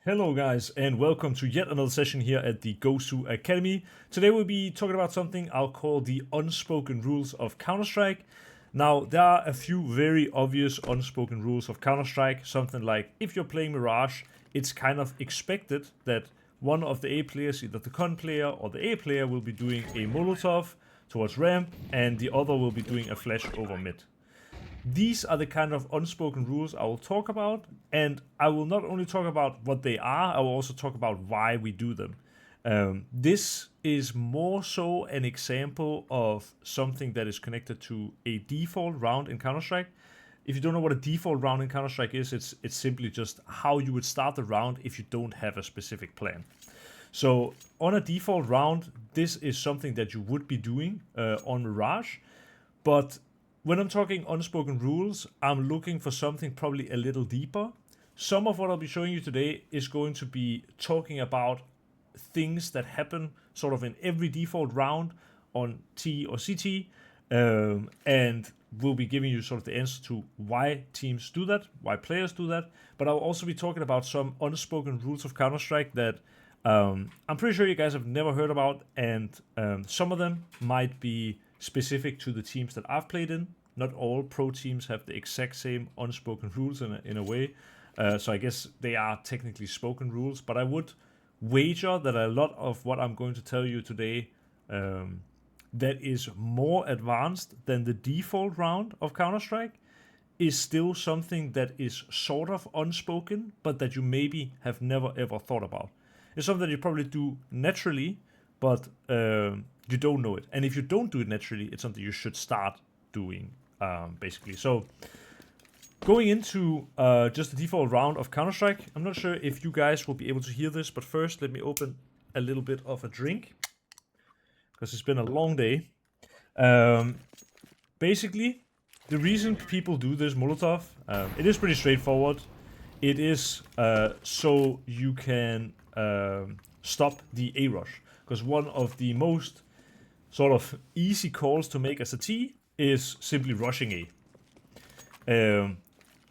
Hello guys and welcome to yet another session here at the Gosu Academy. Today we'll be talking about something I'll call the unspoken rules of Counter-Strike. Now there are a few very obvious unspoken rules of Counter-Strike, something like if you're playing Mirage, it's kind of expected that one of the A players, either the con player or the A player, will be doing a Molotov towards ramp and the other will be doing a flash over mid. These are the kind of unspoken rules I will talk about, and I will not only talk about what they are, I will also talk about why we do them. This is more so an example of something that is connected to a default round in Counter-Strike. If you don't know what a default round in Counter-Strike is, it's simply just how you would start the round if you don't have a specific plan. So on a default round, this is something that you would be doing on Mirage, but when I'm talking unspoken rules, I'm looking for something probably a little deeper. Some of what I'll be showing you today is going to be talking about things that happen sort of in every default round on T or CT, and we'll be giving you sort of the answer to why teams do that, why players do that. But I'll also be talking about some unspoken rules of Counter-Strike that I'm pretty sure you guys have never heard about, and some of them might be specific to the teams that I've played in. Not all pro teams have the exact same unspoken rules in a way, so I guess they are technically spoken rules, but I would wager that a lot of what I'm going to tell you today that is more advanced than the default round of Counter-Strike is still something that is sort of unspoken, but that you maybe have never ever thought about. It's something that you probably do naturally, but you don't know it. And if you don't do it naturally, it's something you should start doing, basically. So going into just the default round of Counter-Strike, I'm not sure if you guys will be able to hear this, but first let me open a little bit of a drink, because it's been a long day. Basically, the reason people do this Molotov, it is pretty straightforward. It is so you can stop the A rush, because one of the most sort of easy calls to make as a T is simply rushing A.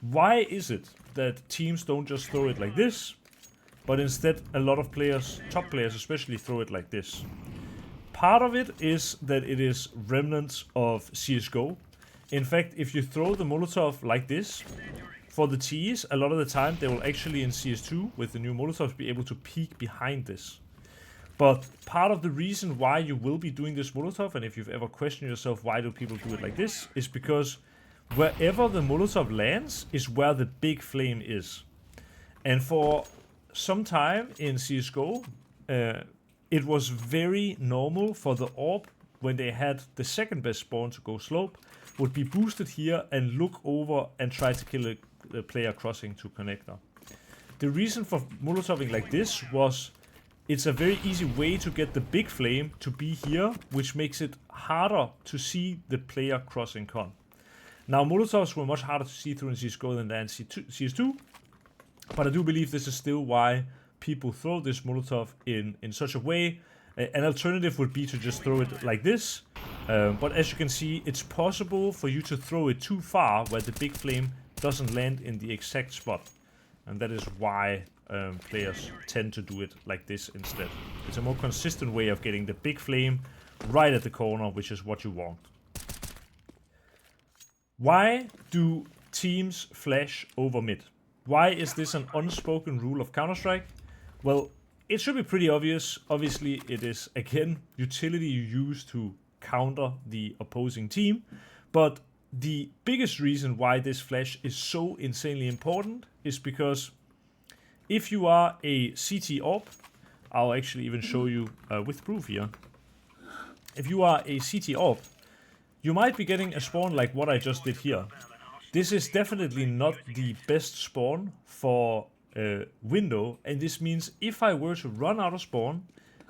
Why is it that teams don't just throw it like this, but instead a lot of players, top players especially, throw it like this? Part of it is that it is remnants of CSGO. In fact, if you throw the Molotov like this, for the Ts, a lot of the time they will actually in CS2 with the new Molotovs be able to peek behind this. But part of the reason why you will be doing this Molotov, and if you've ever questioned yourself why do people do it like this, is because wherever the Molotov lands is where the big flame is. And for some time in CSGO, it was very normal for the AWP, when they had the second best spawn to go slope, would be boosted here and look over and try to kill a player crossing to connector. The reason for Molotoving like this was it's a very easy way to get the big flame to be here, which makes it harder to see the player crossing con. Now, Molotovs were much harder to see through in CSGO than in CS2, but I do believe this is still why people throw this Molotov in such a way. An alternative would be to just throw it like this, but as you can see, it's possible for you to throw it too far where the big flame doesn't land in the exact spot, and that is why players tend to do it like this instead. It's a more consistent way of getting the big flame right at the corner, which is what you want. Why do teams flash over mid? Why is this an unspoken rule of Counter-Strike? Well, it should be pretty obvious. Obviously, it is, again, utility you use to counter the opposing team. But the biggest reason why this flash is so insanely important is because if you are a CT AWP, I'll actually even show you with proof here. If you are a CT AWP, you might be getting a spawn like what I just did here. This is definitely not the best spawn for window, and this means if I were to run out of spawn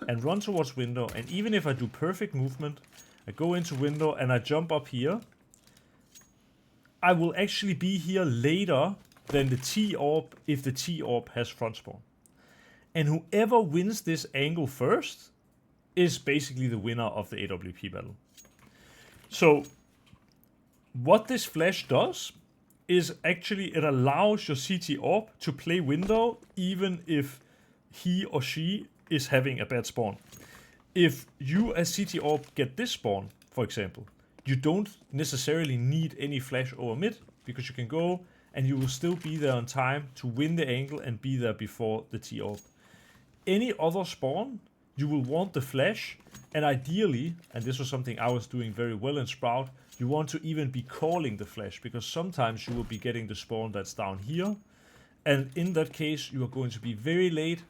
and run towards window, and even if I do perfect movement, I go into window and I jump up here, I will actually be here later than the T-AWP if the T-AWP has front spawn. And whoever wins this angle first is basically the winner of the AWP battle. So what this flash does is actually it allows your CT orb to play window even if he or she is having a bad spawn. If you as CT orb get this spawn, for example, you don't necessarily need any flash over mid, because you can go and you will still be there on time to win the angle and be there before the T orb. Any other spawn, you will want the flash, and ideally, and this was something I was doing very well in Sprout, you want to even be calling the flash, because sometimes you will be getting the spawn that's down here, and in that case you are going to be very late.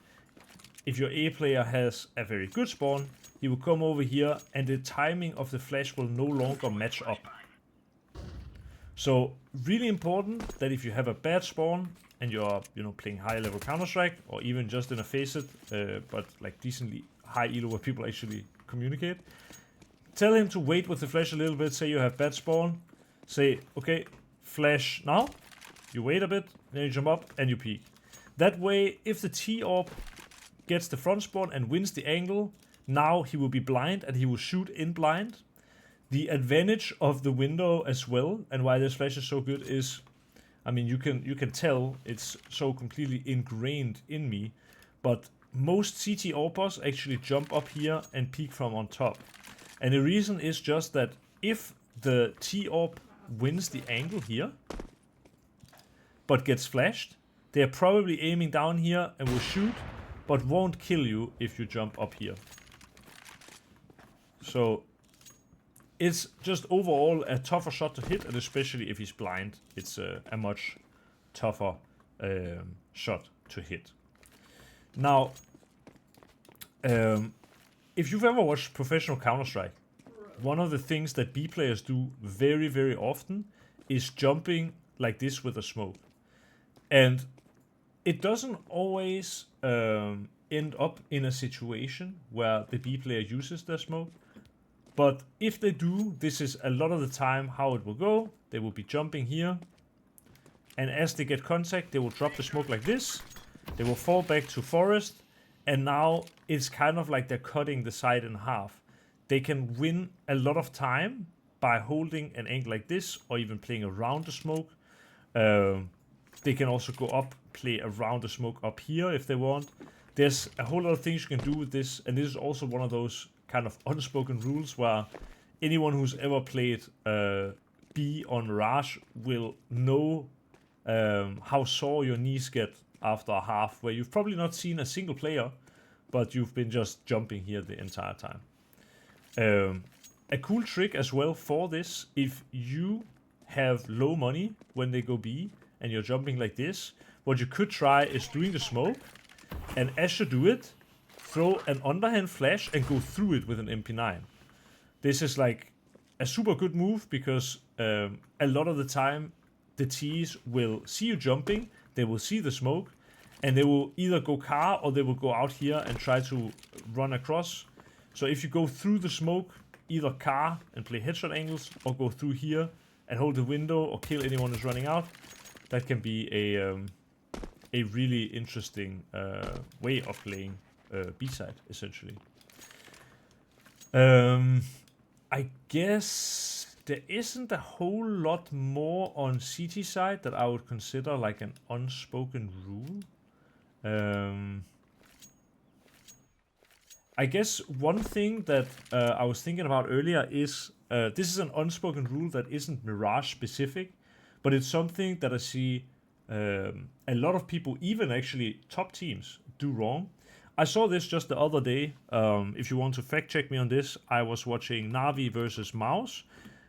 If your A player has a very good spawn, he will come over here and the timing of the flash will no longer match up. So really important that if you have a bad spawn and you're playing high level Counter-Strike, or even just in a Faceit, but like decently high elo where people actually communicate, tell him to wait with the flash a little bit. Say you have bad spawn, say okay, flash now, you wait a bit, then you jump up and you peek. That way, if the T orb gets the front spawn and wins the angle, now he will be blind and he will shoot in blind. The advantage of the window as well, and why this flash is so good, is, I mean, you can tell it's so completely ingrained in me, but most CT orbers actually jump up here and peek from on top. And the reason is just that if the T orb wins the angle here, but gets flashed, they are probably aiming down here and will shoot, but won't kill you if you jump up here. So it's just overall a tougher shot to hit, and especially if he's blind, it's a much tougher shot to hit. Now, if you've ever watched professional Counter-Strike, one of the things that B players do very, very often is jumping like this with a smoke. And it doesn't always end up in a situation where the B player uses their smoke. But if they do, this is a lot of the time how it will go. They will be jumping here. And as they get contact, they will drop the smoke like this. They will fall back to forest. And now it's kind of like they're cutting the side in half. They can win a lot of time by holding an angle like this, or even playing around the smoke. They can also go up, play around the smoke up here if they want. There's a whole lot of things you can do with this, and this is also one of those kind of unspoken rules where anyone who's ever played B on Mirage will know how sore your knees get after a half, where you've probably not seen a single player, but you've been just jumping here the entire time. A cool trick as well for this, if you have low money when they go B and you're jumping like this, what you could try is doing the smoke, and as you do it, throw an underhand flash and go through it with an MP9. This is like a super good move, because a lot of the time the Ts will see you jumping, they will see the smoke, and they will either go car or they will go out here and try to run across. So if you go through the smoke, either car and play headshot angles, or go through here and hold the window or kill anyone who's running out, that can be a really interesting way of playing B-side, essentially. I guess there isn't a whole lot more on CT side that I would consider like an unspoken rule. I guess one thing that I was thinking about earlier is, this is an unspoken rule that isn't Mirage specific, but it's something that I see a lot of people, even actually top teams, do wrong. I saw this just the other day. If you want to fact check me on this, I was watching Na'Vi versus Mouse.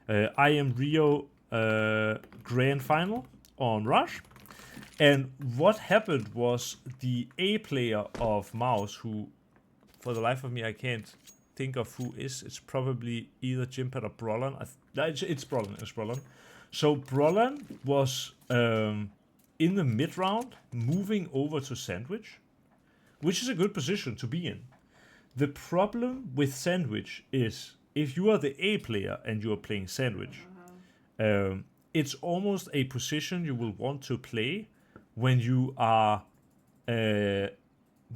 I am Rio Grand Final on Rush. And what happened was the A player of Mouse, who, for the life of me, I can't think of who is. It's probably either Jimpad or Brollan. It's Brollan. It's Brollan. So Brollan was in the mid round, moving over to Sandwich, which is a good position to be in. The problem with Sandwich is, if you are the A player and you are playing Sandwich, it's almost a position you will want to play when you are the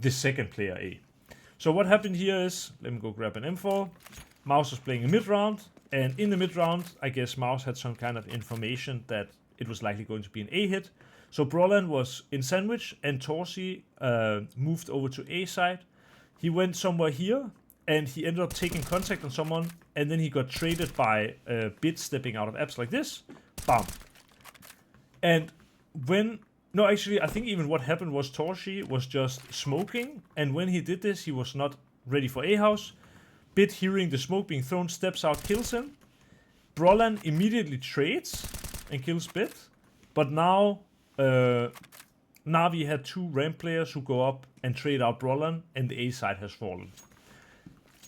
second player A. So what happened here is, let me go grab an M4. Mouse was playing a mid round, and in the mid round, I guess Mouse had some kind of information that it was likely going to be an A hit. So Brollan was in sandwich, and Torsi moved over to A side. He went somewhere here, and he ended up taking contact on someone, and then he got traded by Bit stepping out of apps like this. Bam. And when... No, actually, I think even what happened was Torsi was just smoking, and when he did this, he was not ready for A house. Bit, hearing the smoke being thrown, steps out, kills him. Brollan immediately trades and kills Bit, but now Na'Vi had 2 ramp players who go up and trade out Brollan, and the A side has fallen.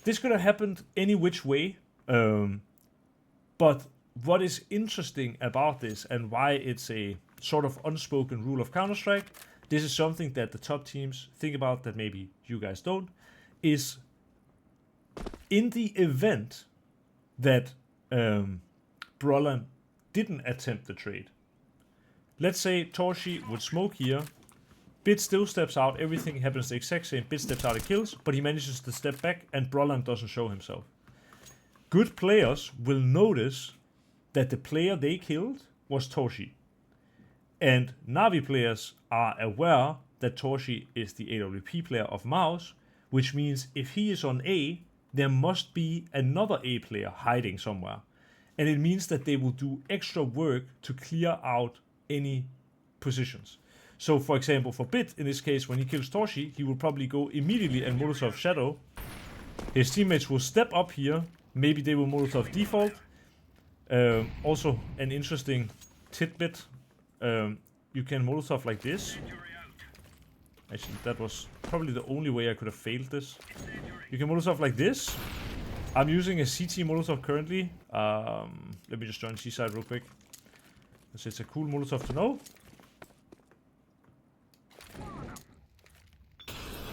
This could have happened any which way, but what is interesting about this and why it's a sort of unspoken rule of Counter-Strike, this is something that the top teams think about that maybe you guys don't, is in the event that Brollan didn't attempt the trade. Let's say Torsi would smoke here, Bit still steps out, everything happens the exact same, Bit steps out and kills, but he manages to step back and Brollan doesn't show himself. Good players will notice that the player they killed was Torsi. And Na'Vi players are aware that Torsi is the AWP player of Mouse, which means if he is on A, there must be another A player hiding somewhere. And it means that they will do extra work to clear out any positions. So for example, for Bit, in this case, when he kills Torsi, he will probably go immediately and Molotov Shadow. His teammates will step up here, maybe they will Molotov default. Also an interesting tidbit. You can Molotov like this. Actually, that was probably the only way I could have failed this. You can Molotov like this. I'm using a CT Molotov currently. Let me just join C side real quick. It's a cool Molotov to know.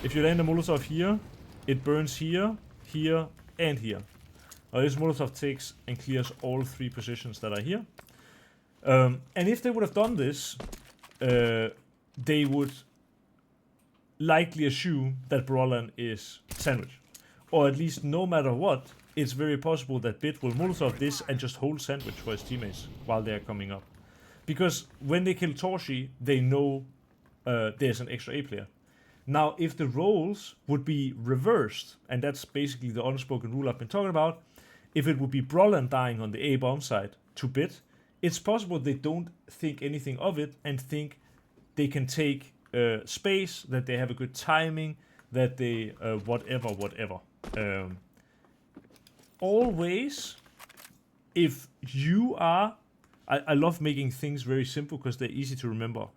If you land a Molotov here, it burns here, here, and here. This Molotov takes and clears all 3 positions that are here. And if they would have done this, they would likely assume that Brollan is sandwich. Or at least, no matter what, it's very possible that Bit will Molotov this and just hold sandwich for his teammates while they're coming up. Because when they kill Torsi, they know there's an extra A player. Now, if the roles would be reversed, and that's basically the unspoken rule I've been talking about, if it would be Brollan dying on the A bomb side to Bit, it's possible they don't think anything of it and think they can take space, that they have a good timing, that they whatever. Always, if you are... I love making things very simple because they're easy to remember.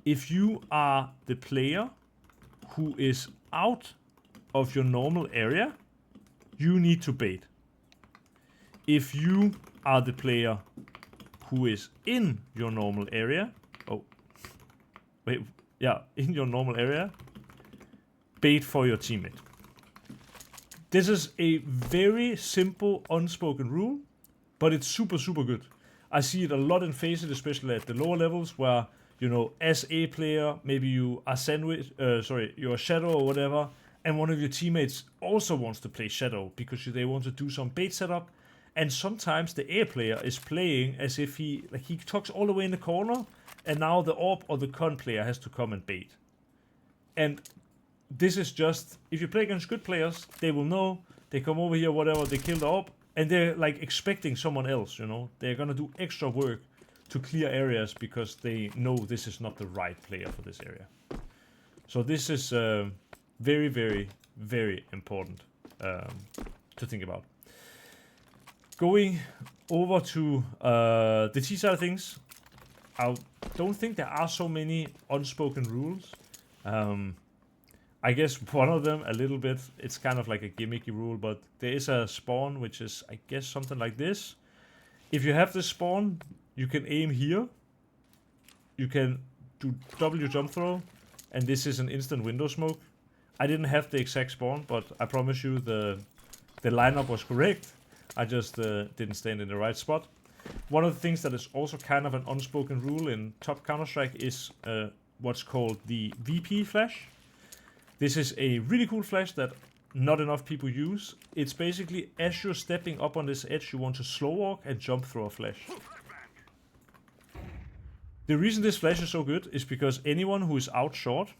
If you are the player who is out of your normal area, you need to bait. If you are the player who is in your normal area, in your normal area, bait for your teammate. This is a very simple unspoken rule, but it's super, super good. I see it a lot in Faceit, especially at the lower levels, where, you know, as a player, maybe you are you're a shadow or whatever, and one of your teammates also wants to play shadow because they want to do some bait setup, and sometimes the A player is playing as if he tucks all the way in the corner, and now the AWP or the con player has to come and bait. And this is just, if you play against good players, they will know, they come over here, whatever, they kill the AWP, and they're like expecting someone else, you know. They're gonna do extra work to clear areas because they know this is not the right player for this area. So this is very, very, very important to think about. Going over to the T side of things, I don't think there are so many unspoken rules. I guess one of them, a little bit, it's kind of like a gimmicky rule, but there is a spawn, which is, I guess, something like this. If you have this spawn, you can aim here. You can do W jump throw, and this is an instant window smoke. I didn't have the exact spawn, but I promise you the lineup was correct. I just didn't stand in the right spot. One of the things that is also kind of an unspoken rule in top Counter-Strike is what's called the VP flash. This is a really cool flash that not enough people use. It's basically, as you're stepping up on this edge, you want to slow walk and jump through a flash. The reason this flash is so good is because anyone who is out short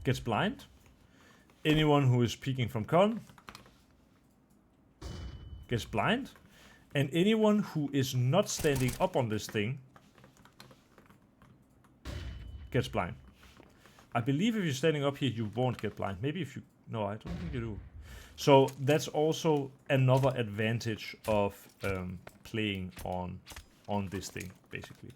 gets blind. Anyone who is peeking from con gets blind. And anyone who is not standing up on this thing gets blind. I believe if you're standing up here, you won't get blind. Maybe if you... No, I don't think you do. So that's also another advantage of playing on this thing, basically.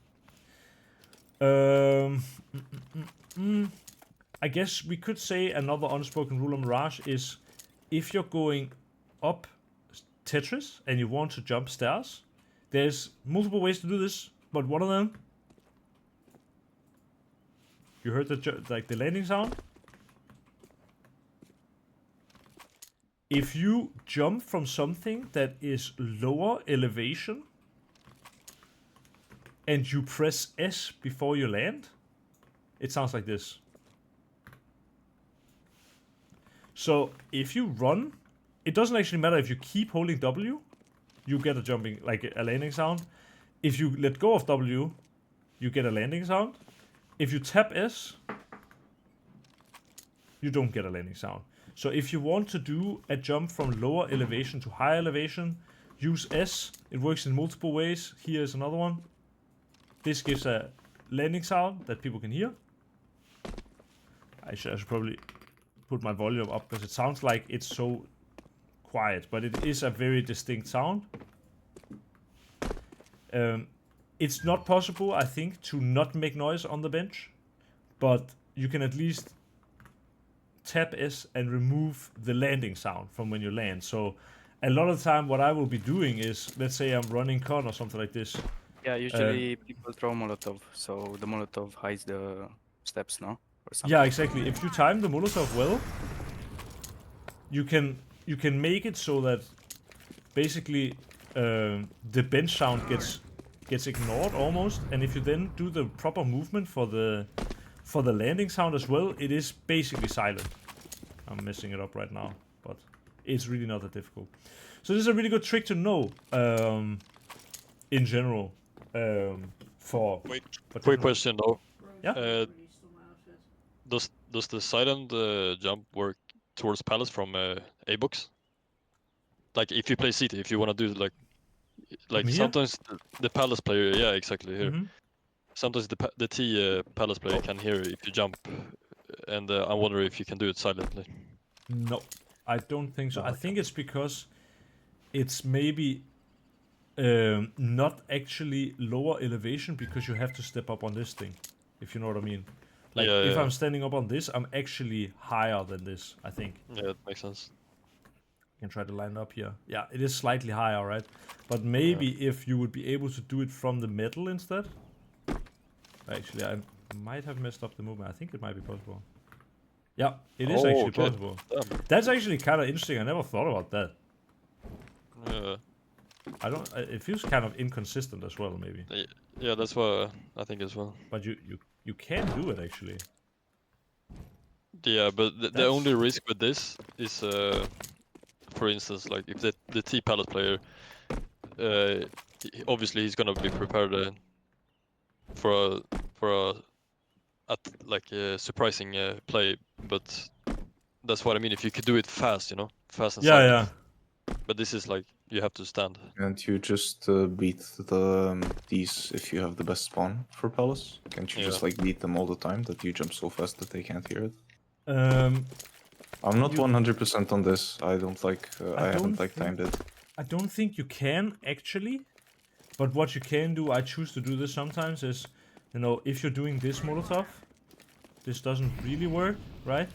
I guess we could say another unspoken rule of Mirage is if you're going up Tetris and you want to jump stairs, there's multiple ways to do this, but one of them... You heard the landing sound? If you jump from something that is lower elevation and you press S before you land, it sounds like this. So if you run, it doesn't actually matter if you keep holding W, you get a jumping, like a landing sound. If you let go of W, you get a landing sound. If you tap S, you don't get a landing sound. So if you want to do a jump from lower elevation to higher elevation, use S. It works in multiple ways. Here is another one. This gives a landing sound that people can hear. I should probably put my volume up because it sounds like it's so quiet, but it is a very distinct sound. It's not possible, I think, to not make noise on the bench, but you can at least tap S and remove the landing sound from when you land. So a lot of the time what I will be doing is, let's say I'm running con or something like this. Yeah, usually people throw Molotov, so the Molotov hides the steps, no? Or something. Yeah, exactly. If you time the Molotov well, you can make it so that basically the bench sound gets ignored almost, and if you then do the proper movement for the landing sound as well, it is basically silent. I'm messing it up right now, but it's really not that difficult. So this is a really good trick to know in general for... Quick question though. Yeah? Does the silent jump work towards palace from A-box? Like if you play CT, if you want to do like sometimes the palace player, yeah, exactly here. Sometimes the T palace player can hear if you jump, and I wonder if you can do it silently. No, I don't think so. I think it's because it's maybe not actually lower elevation because you have to step up on this thing, if you know what I mean. Like if I'm standing up on this, I'm actually higher than this, I think. Yeah, that makes sense. Can try to line up here. Yeah, it is slightly higher, right? But maybe if you would be able to do it from the metal instead. Actually, I might have messed up the movement. I think it might be possible. Yeah, it is actually possible. Damn. That's actually kind of interesting. I never thought about that. Yeah. I don't. It feels kind of inconsistent as well, maybe. Yeah, that's what I think as well. But you can do it actually. Yeah, but the only risk with this is, for instance, like if the T palace player, obviously he's gonna be prepared for a surprising play, but that's what I mean. If you could do it fast, you know, fast and silent. Yeah. But this is like you have to stand. And you just beat these if you have the best spawn for palace. Can't you just like beat them all the time that you jump so fast that they can't hear it? I'm not 100% on this. I don't like. I haven't timed it. I don't think you can actually. But what you can do, I choose to do this sometimes, is, you know, if you're doing this Molotov, this doesn't really work, right?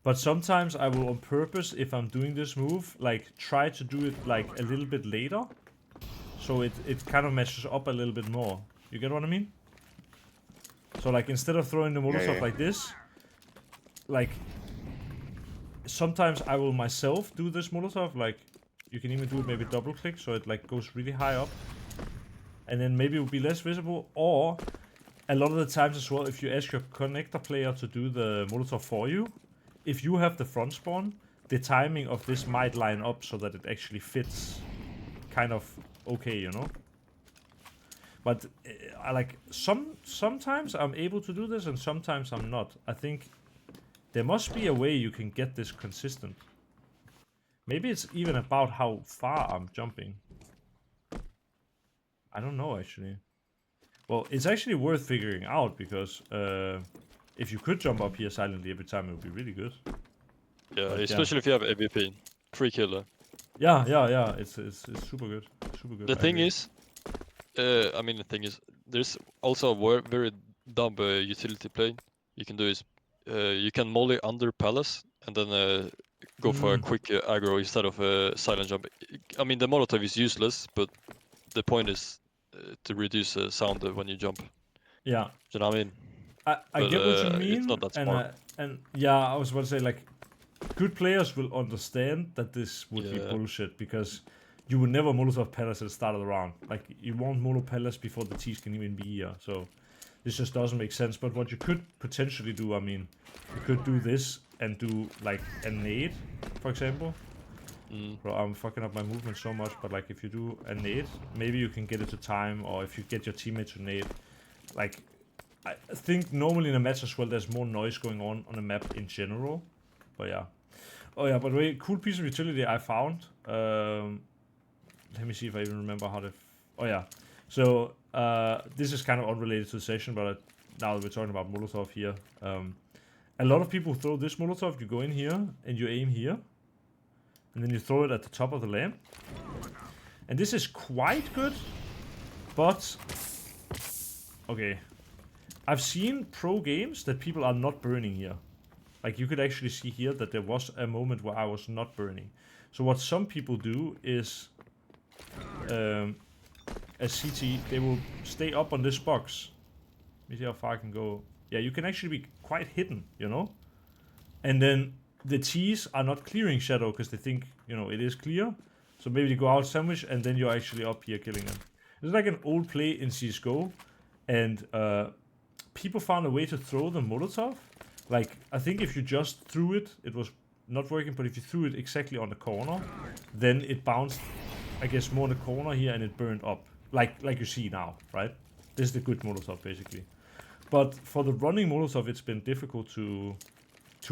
But sometimes I will on purpose, if I'm doing this move, like try to do it like a little bit later. So it kind of matches up a little bit more. You get what I mean? So like instead of throwing the Molotov like this, like sometimes I will myself do this Molotov, like you can even do it maybe double click so it like goes really high up. And then maybe it will be less visible, or a lot of the times as well, if you ask your connector player to do the Molotov for you, if you have the front spawn, the timing of this might line up so that it actually fits kind of okay, you know? But I like sometimes I'm able to do this and sometimes I'm not. I think there must be a way you can get this consistent. Maybe it's even about how far I'm jumping. I don't know actually. Well, it's actually worth figuring out because if you could jump up here silently every time, it would be really good. Yeah, But, especially if you have AVP, free killer. Yeah. It's super good. Super good. The I thing agree. is, there's also a very dumb utility play you can do is you can molly under palace and then go for a quick aggro instead of a silent jump. I mean, the Molotov is useless, but the point is to reduce sound when you jump. Yeah. Do you know what I mean? I get what you mean, it's not that smart. and yeah, I was about to say like, good players will understand that this would be bullshit because you would never Molotov Palace at the start of the round. Like you won't Molotov Palace before the T's can even be here, so this just doesn't make sense. But what you could potentially do, I mean, you could do this and do like a nade, for example. Bro, I'm fucking up my movement so much, but like if you do a nade, maybe you can get it to time, or if you get your teammate to nade, like. I think normally in a match as well, there's more noise going on a map in general. But yeah. Oh yeah, by the way, cool piece of utility I found. Let me see if I even remember how to... Oh yeah. So, this is kind of unrelated to the session, but now that we're talking about Molotov here. A lot of people throw this Molotov. You go in here, and you aim here. And then you throw it at the top of the lamp. And this is quite good, but... Okay. I've seen pro games that people are not burning here. Like you could actually see here that there was a moment where I was not burning. So what some people do is, as CT, they will stay up on this box. Let me see how far I can go. Yeah, you can actually be quite hidden, you know? And then the T's are not clearing shadow because they think, you know, it is clear. So maybe they go out sandwich and then you're actually up here killing them. It's like an old play in CSGO. And, people found a way to throw the Molotov. Like, I think if you just threw it, it was not working, but if you threw it exactly on the corner, then it bounced, I guess, more in the corner here and it burned up. Like you see now, right? This is the good Molotov, basically. But for the running Molotov, it's been difficult to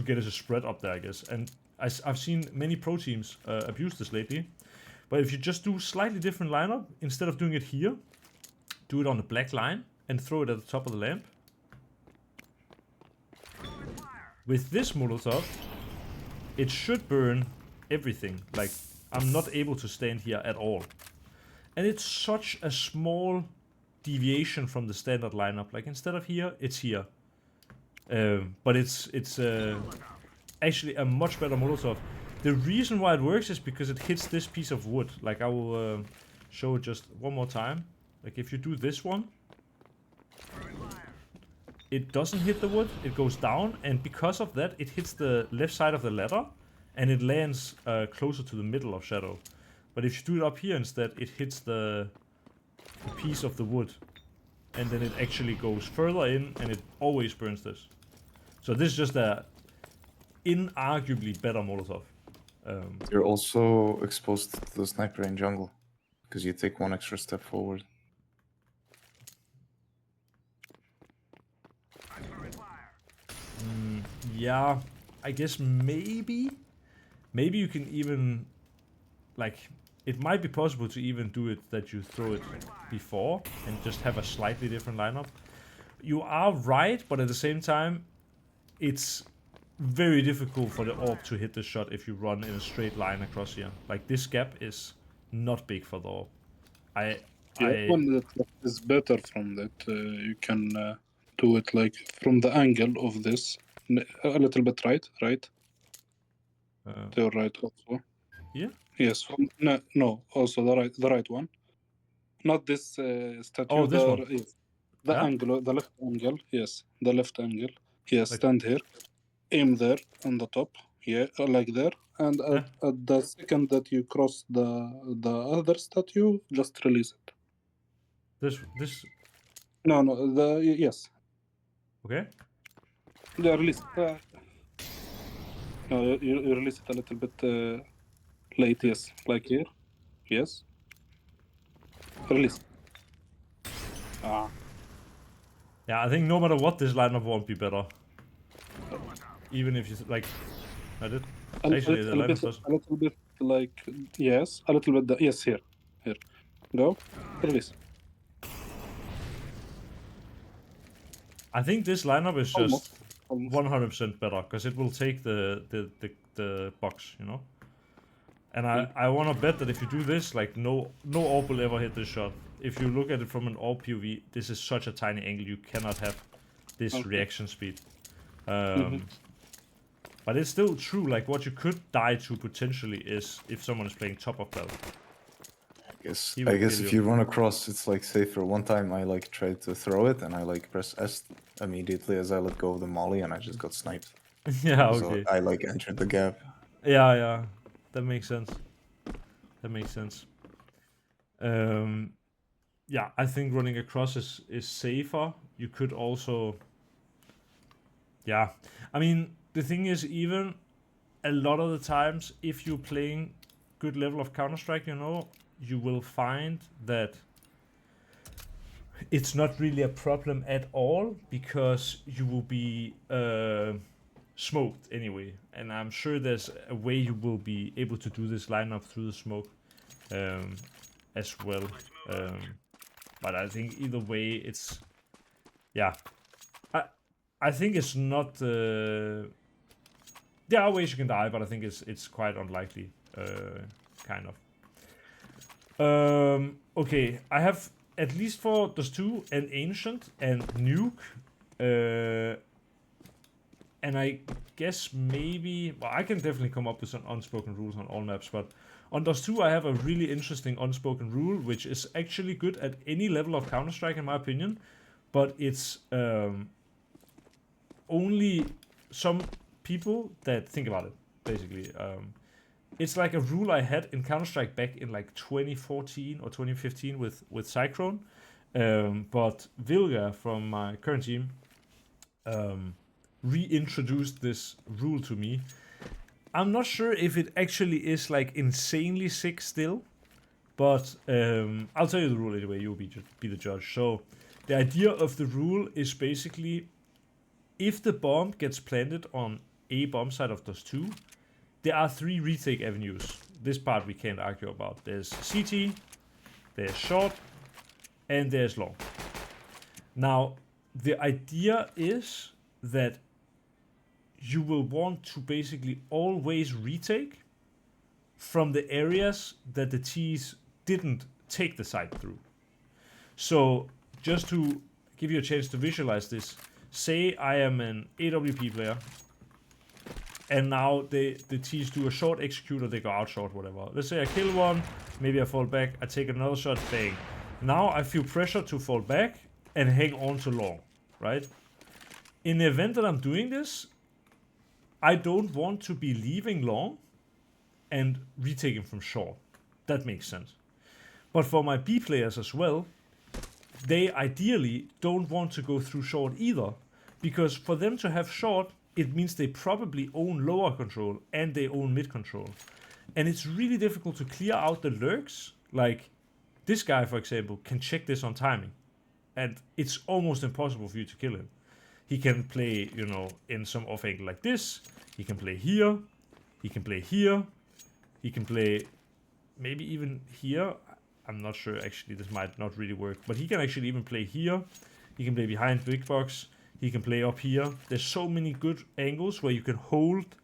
get it to spread up there, I guess. And I've seen many pro teams abuse this lately. But if you just do slightly different lineup, instead of doing it here, do it on the black line and throw it at the top of the lamp. With this Molotov, it should burn everything. Like, I'm not able to stand here at all. And it's such a small deviation from the standard lineup. Like, instead of here, it's here. But it's actually a much better Molotov. The reason why it works is because it hits this piece of wood. Like, I will show it just one more time. Like, if you do this one, it doesn't hit the wood, it goes down, and because of that, it hits the left side of the ladder, and it lands closer to the middle of shadow. But if you do it up here instead, it hits the piece of the wood, and then it actually goes further in, and it always burns this. So this is just a inarguably better Molotov. You're also exposed to the sniper in jungle, because you take one extra step forward. Yeah, I guess maybe you can even, like, it might be possible to even do it that you throw it before and just have a slightly different lineup. You are right, but at the same time, it's very difficult for the orb to hit the shot if you run in a straight line across here. Like, this gap is not big for the orb. One that is better from that, you can do it like from the angle of this, a little bit right? To your right also. Yeah? Yes, no, also the right one. Not this statue. Oh, this one. Yes. The angle, the left angle. Yes, the left angle. Yes, like, stand here, aim there on the top. Yeah, like there. And at the second that you cross the other statue, just release it. This. No, yes. Okay. Yeah, release. No, you release it a little bit late. Yes, like here. Yes. Release. Yeah, I think no matter what, this lineup won't be better. Even if you like, I did. Actually, the lineup does. A little bit like yes, a little bit. Yes, here. Go, release. I think this lineup is Almost. just 100% better because it will take the box, you know. And I want to bet that if you do this, like no AWP will ever hit this shot. If you look at it from an AWP POV, this is such a tiny angle. You cannot have this reaction speed. But it's still true. Like what you could die to potentially is if someone is playing top of belt. I guess if you run across, it's like safer. One time I like tried to throw it and I like press S immediately as I let go of the molly and I just got sniped. Yeah, okay. So I like entered the gap. Yeah, that makes sense. That makes sense. Yeah, I think running across is safer. You could also, yeah. I mean, the thing is, even a lot of the times, if you're playing good level of Counter-Strike, you know, you will find that it's not really a problem at all because you will be smoked anyway. And I'm sure there's a way you will be able to do this lineup through the smoke as well. But I think either way, it's, yeah. I think it's not. There are ways you can die, but I think it's quite unlikely, kind of. Okay, I have at least for those two an Ancient and Nuke, and I guess maybe, well, I can definitely come up with some unspoken rules on all maps, but on those two I have a really interesting unspoken rule, which is actually good at any level of Counter-Strike in my opinion, but it's only some people that think about it, basically. It's like a rule I had in Counter-Strike back in like 2014 or 2015 with Cyclone. But Vilga from my current team reintroduced this rule to me. I'm not sure if it actually is like insanely sick still, but I'll tell you the rule anyway, you'll be the judge. So the idea of the rule is basically if the bomb gets planted on a bomb site of those two, there are 3 retake avenues. This part we can't argue about. There's CT, there's short, and there's long. Now, the idea is that you will want to basically always retake from the areas that the T's didn't take the site through. So, just to give you a chance to visualize this, say I am an AWP player, and now the T's do a short executor, they go out short, whatever. Let's say I kill one, maybe I fall back, I take another shot, bang. Now I feel pressure to fall back and hang on to long, right? In the event that I'm doing this, I don't want to be leaving long and retaking from short. That makes sense. But for my B players as well, they ideally don't want to go through short either, because for them to have short, it means they probably own lower control and they own mid control. And it's really difficult to clear out the lurks. Like this guy, for example, can check this on timing. And it's almost impossible for you to kill him. He can play, you know, in some off angle like this. He can play here. He can play here. He can play maybe even here. I'm not sure, actually, this might not really work. But he can actually even play here. He can play behind big box. He can play up here. There's so many good angles where you can hold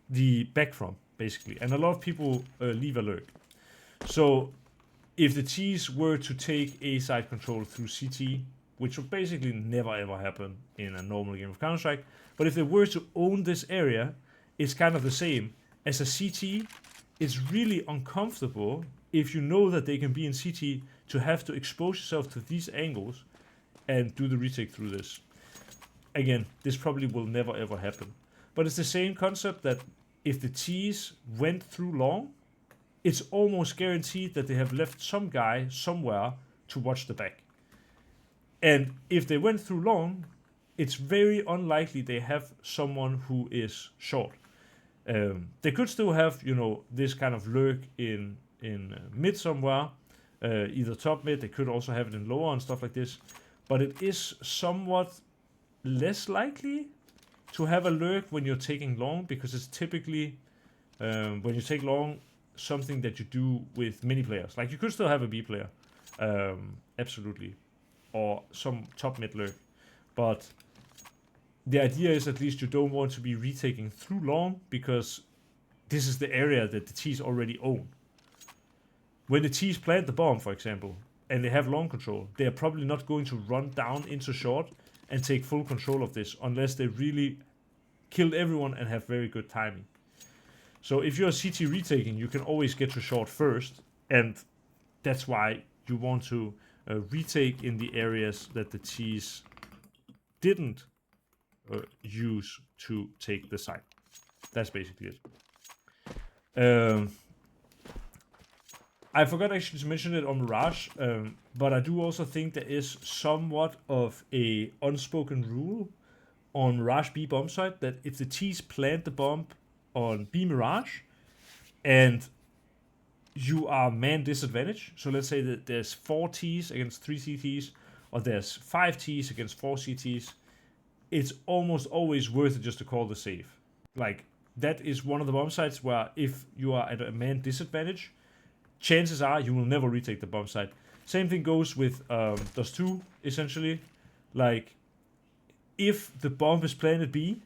the back from, basically. And a lot of people leave a lurk. So if the T's were to take A side control through CT, which would basically never ever happen in a normal game of Counter-Strike, but if they were to own this area, it's kind of the same. As a CT, it's really uncomfortable if you know that they can be in CT to have to expose yourself to these angles and do the retake through this. Again, this probably will never ever happen. But it's the same concept that if the T's went through long, it's almost guaranteed that they have left some guy somewhere to watch the back. And if they went through long, it's very unlikely they have someone who is short. They could still have, you know, this kind of lurk in mid somewhere, either top mid. They could also have it in lower and stuff like this. But it is somewhat less likely to have a lurk when you're taking long, because it's typically, when you take long, something that you do with many players. Like, you could still have a B player, absolutely, or some top mid lurk. But the idea is at least you don't want to be retaking through long, because this is the area that the T's already own. When the T's plant the bomb, for example, and they have long control, they are probably not going to run down into short and take full control of this unless they really killed everyone and have very good timing. So if you're CT retaking, you can always get to short first, and that's why you want to retake in the areas that the T's didn't use to take the site. That's basically it. I forgot actually to mention it on Mirage, but I do also think there is somewhat of a unspoken rule on Mirage B bomb site that if the T's plant the bomb on B Mirage and you are man disadvantage, so let's say that there's 4 T's against 3 CTs, or there's 5 T's against 4 CTs, it's almost always worth it just to call the save. Like, that is one of the bomb sites where if you are at a man disadvantage, chances are you will never retake the bomb site. Same thing goes with Dust 2, essentially. Like, if the bomb is planted B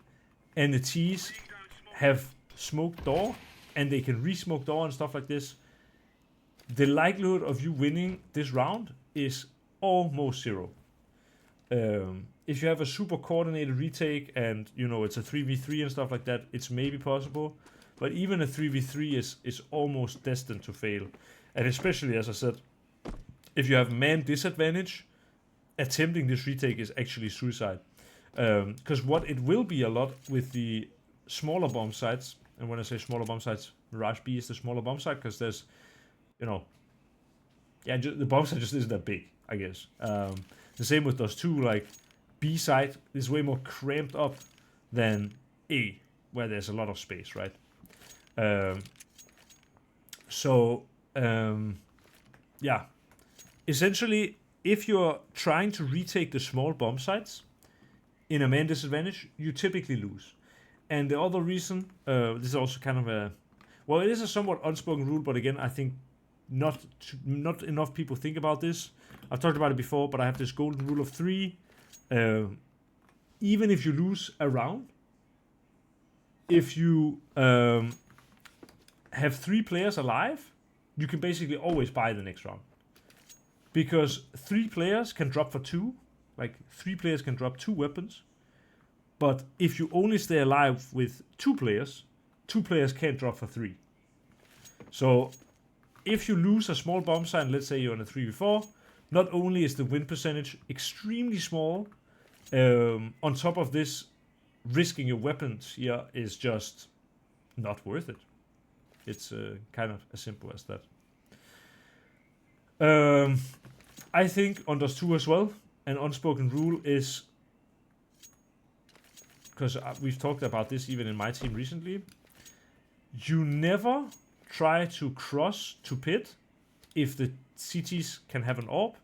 and the T's have smoked door and they can re-smoke door and stuff like this, the likelihood of you winning this round is almost 0. If you have a super coordinated retake and, you know, it's a 3v3 and stuff like that, it's maybe possible. But even a 3v3 is almost destined to fail. And especially, as I said, if you have man disadvantage, attempting this retake is actually suicide. Because what it will be a lot with the smaller bomb sites, and when I say smaller bomb sites, Mirage B is the smaller bomb site, because there's, you know, yeah, the bomb site just isn't that big, I guess. The same with those two, like, B site is way more cramped up than A, where there's a lot of space, right? Yeah. Essentially, if you're trying to retake the small bomb sites in a man disadvantage, you typically lose. And the other reason, this is also kind of a, well, it is a somewhat unspoken rule, but again, I think not enough people think about this. I've talked about it before, but I have this golden rule of 3. Even if you lose a round, if you have 3 players alive, you can basically always buy the next round. Because 3 players can drop for 2. Like, 3 players can drop 2 weapons. But if you only stay alive with 2 players, 2 players can't drop for 3. So, if you lose a small bomb site, let's say you're in a 3v4, not only is the win percentage extremely small, on top of this, risking your weapons here is just not worth it. It's kind of as simple as that. I think on Dust 2 as well, an unspoken rule is, because we've talked about this even in my team recently, you never try to cross to pit if the CTs can have an AWP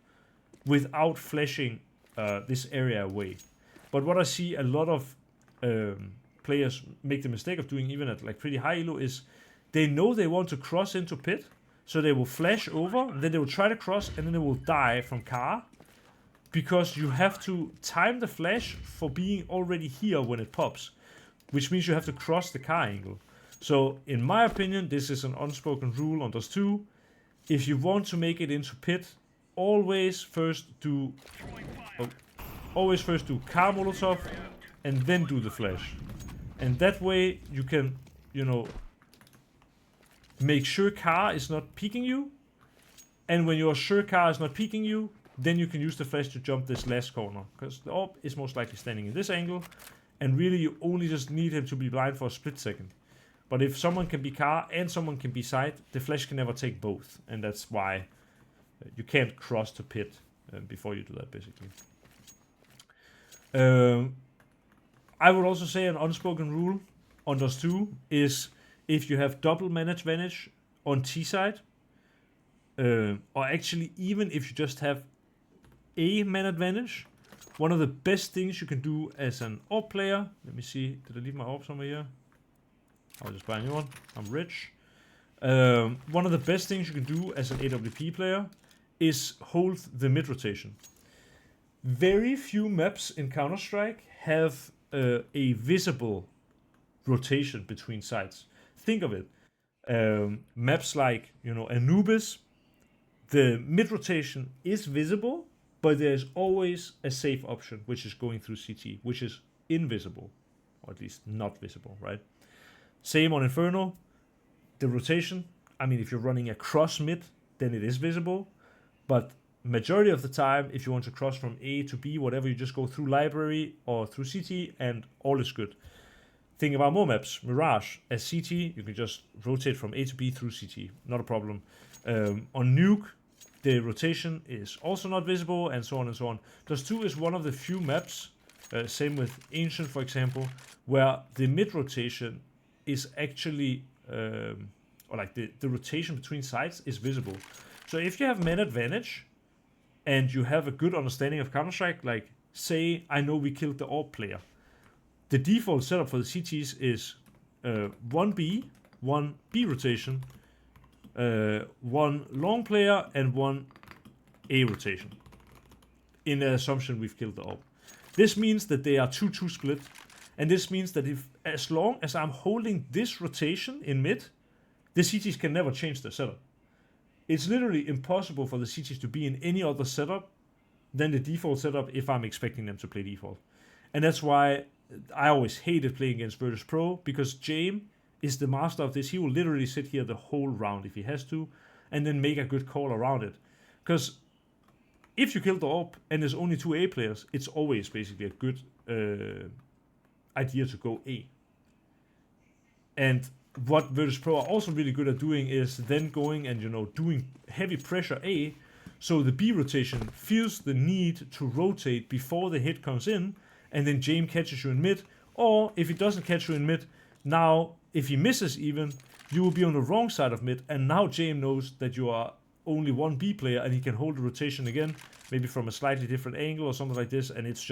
without flashing this area away. But what I see a lot of players make the mistake of doing, even at like pretty high elo, is they know they want to cross into pit, so they will flash over, and then they will try to cross, and then they will die from car, because you have to time the flash for being already here when it pops, which means you have to cross the car angle. So, in my opinion, this is an unspoken rule on Dust 2. If you want to make it into pit, always first do car molotov, and then do the flash. And that way you can, you know, make sure car is not peeking you. And when you're sure car is not peeking you, then you can use the flash to jump this last corner. Because the AWP is most likely standing in this angle. And really you only just need him to be blind for a split second. But if someone can be car and someone can be side, the flash can never take both. And that's why you can't cross to pit before you do that, basically. I would also say an unspoken rule on Dust 2 is if you have double man advantage on T side, or actually even if you just have a man advantage, one of the best things you can do as an AWP player, let me see, did I leave my AWP somewhere here? I'll just buy a new one, I'm rich. One of the best things you can do as an AWP player is hold the mid rotation. Very few maps in Counter-Strike have a visible rotation between sides. Think of it. Maps like, Anubis, the mid rotation is visible, but there's always a safe option, which is going through CT, which is invisible, or at least not visible, right? Same on Inferno. The rotation, I mean, if you're running across mid, then it is visible, but majority of the time, if you want to cross from A to B, whatever, you just go through library or through CT, and all is good. Think about more maps. Mirage, as CT, you can just rotate from A to B through CT, not a problem. On Nuke, the rotation is also not visible, and so on and so on. Dust 2 is one of the few maps, same with Ancient, for example, where the mid rotation is actually, or like the rotation between sides is visible. So if you have man advantage, and you have a good understanding of Counter-Strike, like, say, I know we killed the AWP player. The default setup for the CTs is 1B, 1B rotation, 1 long player, and 1 A rotation. In the assumption we've killed the AWP. This means that they are 2-2 split, and this means that as long as I'm holding this rotation in mid, the CTs can never change their setup. It's literally impossible for the CTs to be in any other setup than the default setup if I'm expecting them to play default. And that's why I always hated playing against Virtus Pro, because James is the master of this. He will literally sit here the whole round if he has to, and then make a good call around it. Because if you kill the AWP and there's only 2 A players, it's always basically a good idea to go A. And what Virtus Pro are also really good at doing is then going and, doing heavy pressure A, so the B rotation feels the need to rotate before the hit comes in, and then James catches you in mid, or if he doesn't catch you in mid, now, if he misses even, you will be on the wrong side of mid, and now James knows that you are only 1 B player, and he can hold the rotation again, maybe from a slightly different angle or something like this, and it's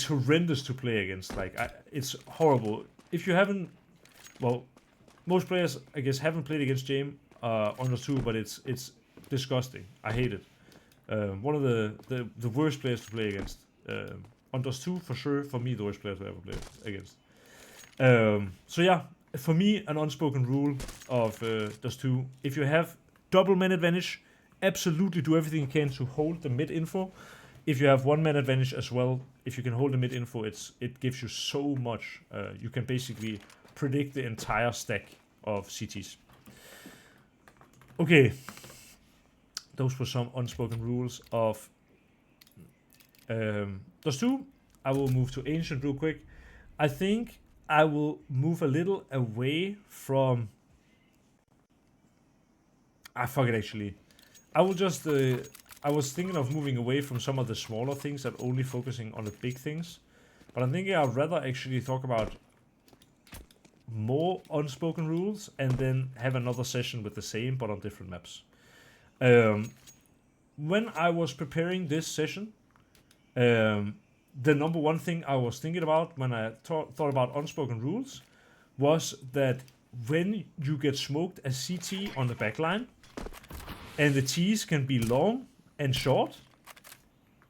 horrendous to play against. Like, it's horrible. If you haven't, well, most players, I guess, haven't played against James on the 2, but it's disgusting. I hate it. One of the worst players to play against. On Dust 2, for sure, for me, the worst player to ever play against. So yeah, for me, an unspoken rule of Dust 2, if you have double man advantage, absolutely do everything you can to hold the mid info. If you have 1 man advantage as well, if you can hold the mid info, it gives you so much. You can basically predict the entire stack of CTs. Okay, those were some unspoken rules of Dust 2. I will move to Ancient real quick. I think I will move a little away from... fuck it, actually. I will just... I was thinking of moving away from some of the smaller things and only focusing on the big things. But I'm thinking I'd rather actually talk about more unspoken rules and then have another session with the same but on different maps. When I was preparing this session, the number one thing I was thinking about when I thought about unspoken rules was that when you get smoked as CT on the backline, and the T's can be long and short,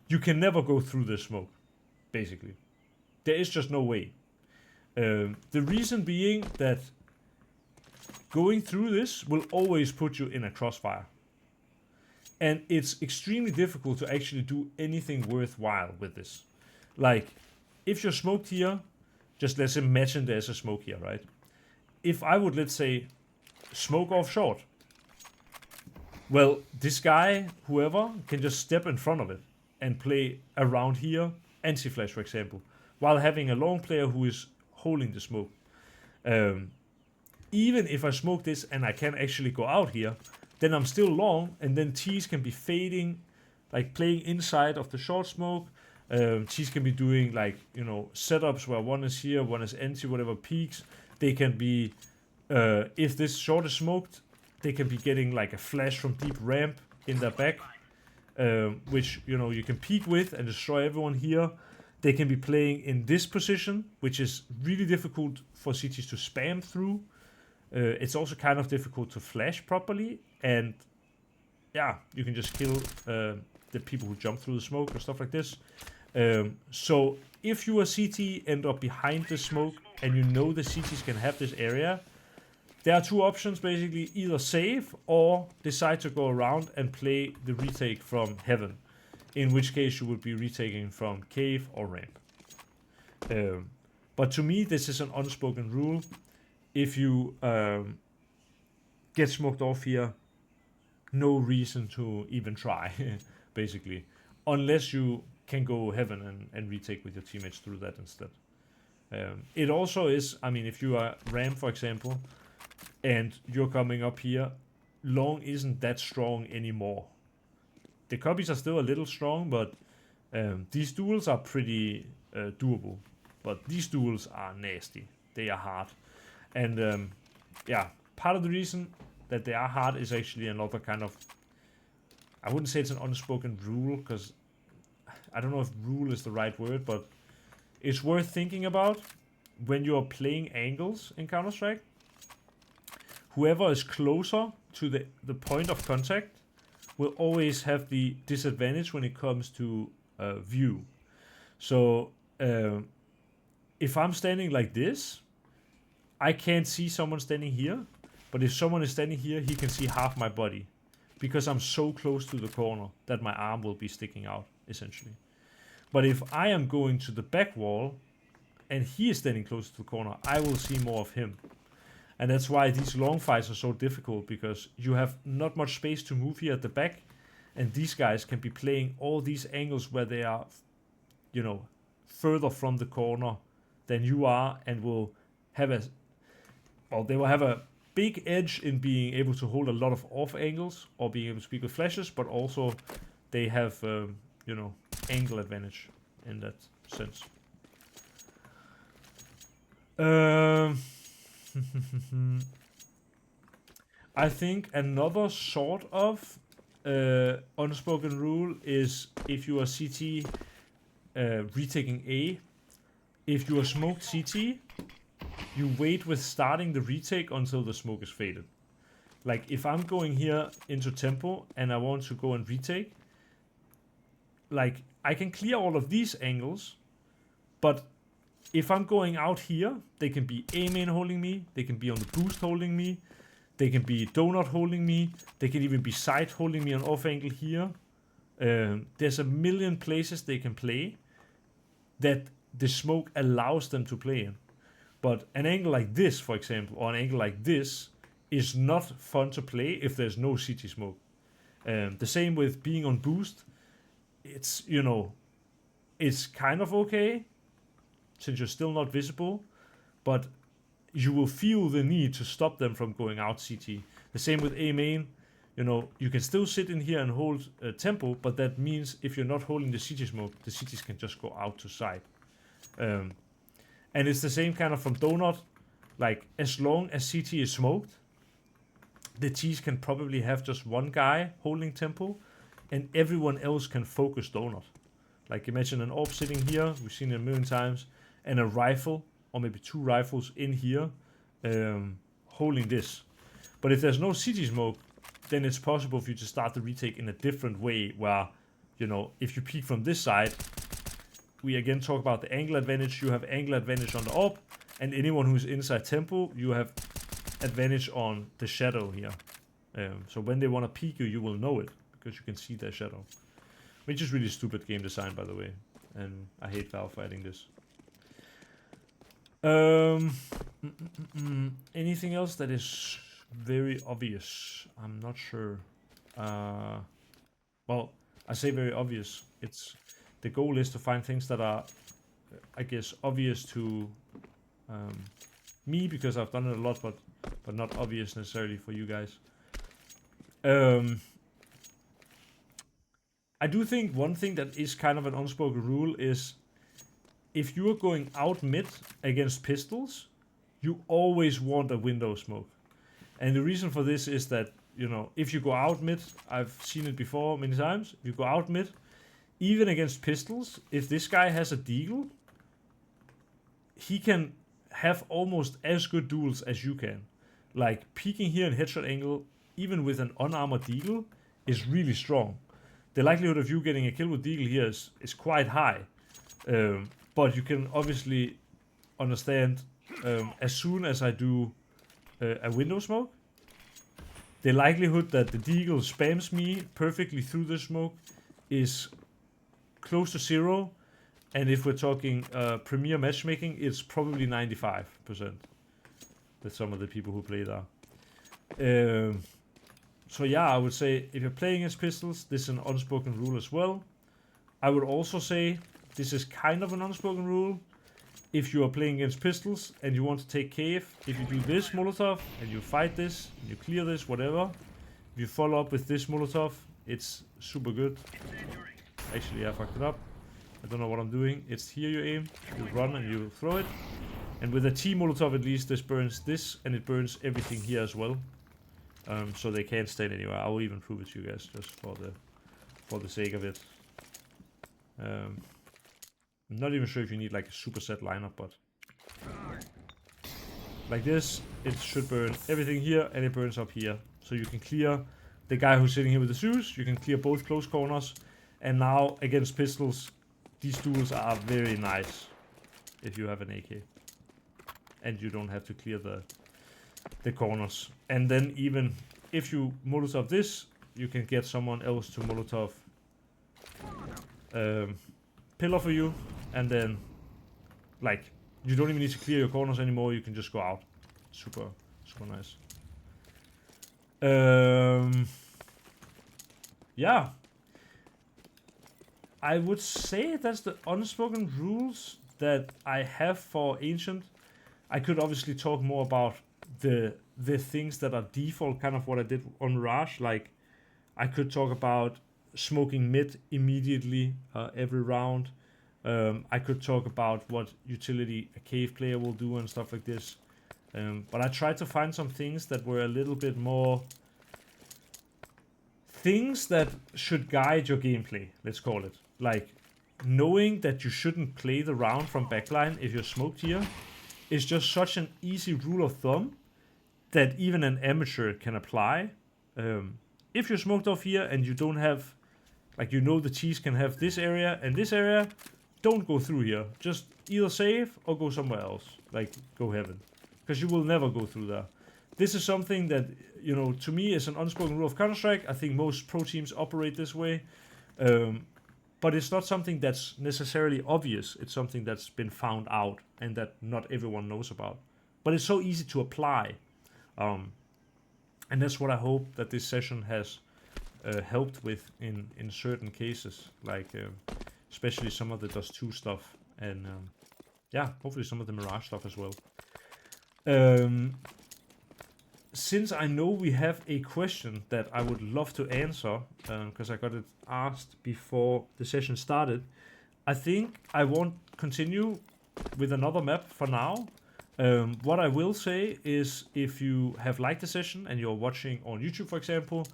you can never go through the smoke, basically. There is just no way. The reason being that going through this will always put you in a crossfire. And it's extremely difficult to actually do anything worthwhile with this. Like, if you're smoked here, just let's imagine there's a smoke here, right? If I would, let's say, smoke off short, well, this guy, whoever, can just step in front of it and play around here, anti-flash, for example, while having a long player who is holding the smoke. Even if I smoke this and I can actually go out here, then I'm still long, and then T's can be fading, like playing inside of the short smoke. T's can be doing, like, setups where one is here, one is anti, whatever peaks. They can be, if this short is smoked, they can be getting like a flash from deep ramp in their back, which, you know, you can peek with and destroy everyone here. They can be playing in this position, which is really difficult for CTs to spam through. It's also kind of difficult to flash properly, and yeah, you can just kill the people who jump through the smoke and stuff like this. So if you are CT end up behind the smoke and you know the CTs can have this area, there are two options basically: either save or decide to go around and play the retake from heaven, in which case you would be retaking from cave or ramp. But to me, this is an unspoken rule. If you get smoked off here, no reason to even try, basically, unless you can go heaven and retake with your teammates through that instead. It also is, I mean, if you are ramp, for example, and you're coming up here, long isn't that strong anymore. The copies are still a little strong, but these duels are pretty doable. But these duels are nasty. They are hard. And yeah, part of the reason that they are hard is actually another kind of, I wouldn't say it's an unspoken rule, because I don't know if rule is the right word, but it's worth thinking about when you're playing angles in Counter-Strike. Whoever is closer to the point of contact will always have the disadvantage when it comes to view. So if I'm standing like this, I can't see someone standing here, but if someone is standing here, he can see half my body, because I'm so close to the corner that my arm will be sticking out, essentially. But if I am going to the back wall, and he is standing close to the corner, I will see more of him. And that's why these long fights are so difficult, because you have not much space to move here at the back, and these guys can be playing all these angles where they are, you know, further from the corner than you are, and will have a, well, they will have a big edge in being able to hold a lot of off angles or being able to speak with flashes, but also they have, you know, angle advantage in that sense. I think another sort of unspoken rule is if you are CT retaking A, if you are smoked CT, you wait with starting the retake until the smoke is faded. Like if I'm going here into tempo and I want to go and retake, like I can clear all of these angles, but if I'm going out here, they can be A main holding me, they can be on the boost holding me, they can be donut holding me, they can even be side holding me on off angle here. There's a million places they can play that the smoke allows them to play in. But an angle like this, for example, or an angle like this, is not fun to play if there's no CT smoke. The same with being on boost. It's, you know, it's kind of okay, since you're still not visible, but you will feel the need to stop them from going out CT. The same with A main. You know, you can still sit in here and hold tempo, but that means if you're not holding the CT smoke, the CTs can just go out to side. And it's the same kind of from donut. Like, as long as CT is smoked, the Ts can probably have just one guy holding tempo, and everyone else can focus donut. Like, imagine an AWP sitting here, we've seen it a million times, and a rifle, or maybe two rifles in here, holding this. But if there's no CT smoke, then it's possible for you to start the retake in a different way, where, you know, if you peek from this side, we again talk about the angle advantage. You have angle advantage on the AWP, and anyone who's inside tempo, you have advantage on the shadow here. So when they want to peek you, you will know it, because you can see their shadow. Which is really stupid game design, by the way. And I hate Valve for adding this. Anything else that is very obvious? I'm not sure. Well, I say very obvious. It's the goal is to find things that are, I guess, obvious to me, because I've done it a lot, but not obvious necessarily for you guys. I do think one thing that is kind of an unspoken rule is, if you are going out mid against pistols, you always want a window smoke. And the reason for this is that, you know, if you go out mid, I've seen it before many times, if you go out mid, even against pistols, if this guy has a deagle, he can have almost as good duels as you can. Like, peeking here in headshot angle, even with an unarmored deagle, is really strong. The likelihood of you getting a kill with deagle here is quite high. But you can obviously understand, as soon as I do a window smoke, the likelihood that the deagle spams me perfectly through the smoke is close to 0. And if we're talking premier matchmaking, it's probably 95%. That's some of the people who play there. So yeah, I would say if you're playing as pistols, this is an unspoken rule as well. I would also say this is kind of an unspoken rule. If you are playing against pistols and you want to take cave, if you do this Molotov and you fight this, and you clear this, whatever, if you follow up with this Molotov, it's super good. Actually, I fucked it up. I don't know what I'm doing. It's here you aim, you run and you throw it. And with a T Molotov at least, this burns this and it burns everything here as well. So they can't stand anywhere. I will even prove it to you guys just for the sake of it. I'm not even sure if you need like a superset lineup, but like this, it should burn everything here and it burns up here. So you can clear the guy who's sitting here with the Zeus, you can clear both close corners, and now against pistols, these duels are very nice if you have an AK. And you don't have to clear the corners. And then even if you Molotov this, you can get someone else to Molotov pillar for you, and then like you don't even need to clear your corners anymore, you can just go out. Super nice. Yeah, I would say that's the unspoken rules that I have for Ancient. I could obviously talk more about the things that are default, kind of what I did on Mirage. Like, I could talk about smoking mid immediately every round. I could talk about what utility a cave player will do and stuff like this. But I tried to find some things that were a little bit more things that should guide your gameplay, let's call it. Like, knowing that you shouldn't play the round from backline if you're smoked here is just such an easy rule of thumb that even an amateur can apply. If you're smoked off here and you don't have, like, you know the cheese can have this area and this area, don't go through here. Just either save or go somewhere else. Like, go heaven. Because you will never go through there. This is something that, you know, to me is an unspoken rule of Counter-Strike. I think most pro teams operate this way. But it's not something that's necessarily obvious. It's something that's been found out and that not everyone knows about. But it's so easy to apply. And that's what I hope that this session has helped with in certain cases. Like, especially some of the Dust 2 stuff. And yeah, hopefully some of the Mirage stuff as well. Since I know we have a question that I would love to answer, because I got it asked before the session started, I think I won't continue with another map for now. What I will say is, if you have liked the session and you're watching on YouTube, for example,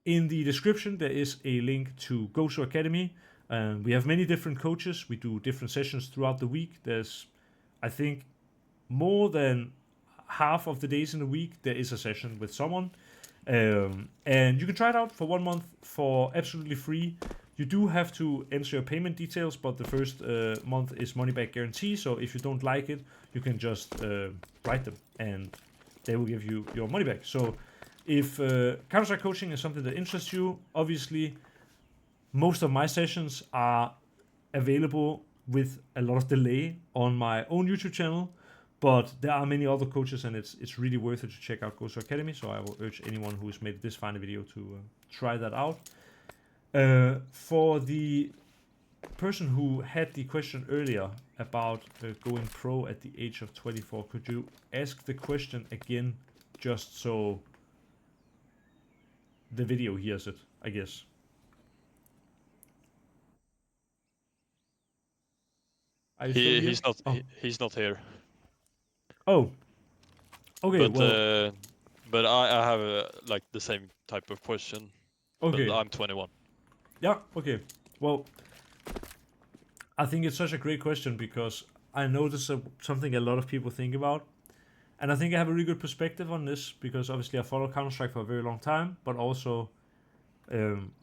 in the description there is a link to Gosu Academy. We have many different coaches. We do different sessions throughout the week. There's, I think, more than half of the days in the week there is a session with someone, and you can try it out for 1 month for absolutely free. You do have to enter your payment details, but the first month is money back guarantee. So if you don't like it, you can just write them and they will give you your money back. So if Counter-Strike coaching is something that interests you, obviously most of my sessions are available with a lot of delay on my own YouTube channel. But there are many other coaches, and it's really worth it to check out Gosu Academy. So I will urge anyone who has made this final video to try that out. For the person who had the question earlier about going pro at the age of 24, could you ask the question again, just so the video hears it, I guess? He's not here. Oh. Okay, but well, But I have like the same type of question. Okay. But I'm 21. Yeah. Okay. Well, I think it's such a great question because I know this is something a lot of people think about. And I think I have a really good perspective on this because obviously I followed Counter-Strike for a very long time, but also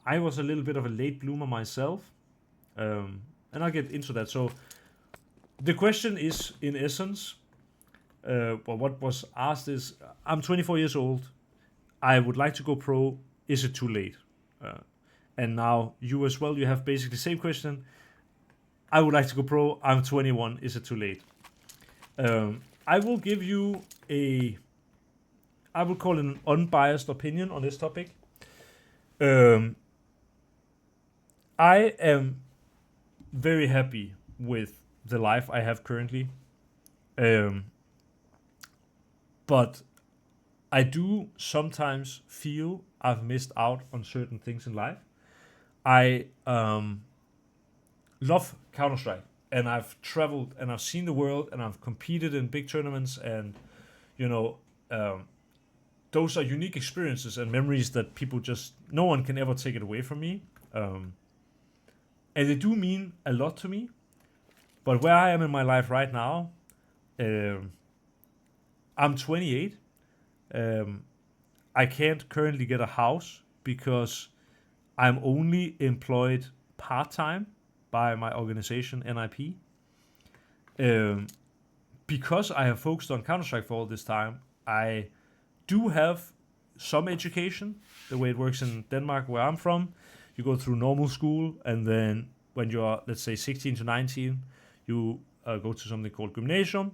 I was a little bit of a late bloomer myself. And I'll get into that. So the question is, in essence, well, what was asked is, I'm 24 years old. I would like to go pro. Is it too late? And now you as well, you have basically the same question. I would like to go pro. I'm 21. Is it too late? I will give you I would call it an unbiased opinion on this topic. I am very happy with the life I have currently. But I do sometimes feel I've missed out on certain things in life. I love Counter-Strike, and I've traveled and I've seen the world and I've competed in big tournaments, and you know, those are unique experiences and memories that people just, no one can ever take it away from me. And they do mean a lot to me. But where I am in my life right now, I'm 28. I can't currently get a house because I'm only employed part-time by my organization, NIP. Because I have focused on Counter-Strike for all this time, I do have some education, the way it works in Denmark, where I'm from. You go through normal school, and then when you're, let's say, 16 to 19, you go to something called gymnasium.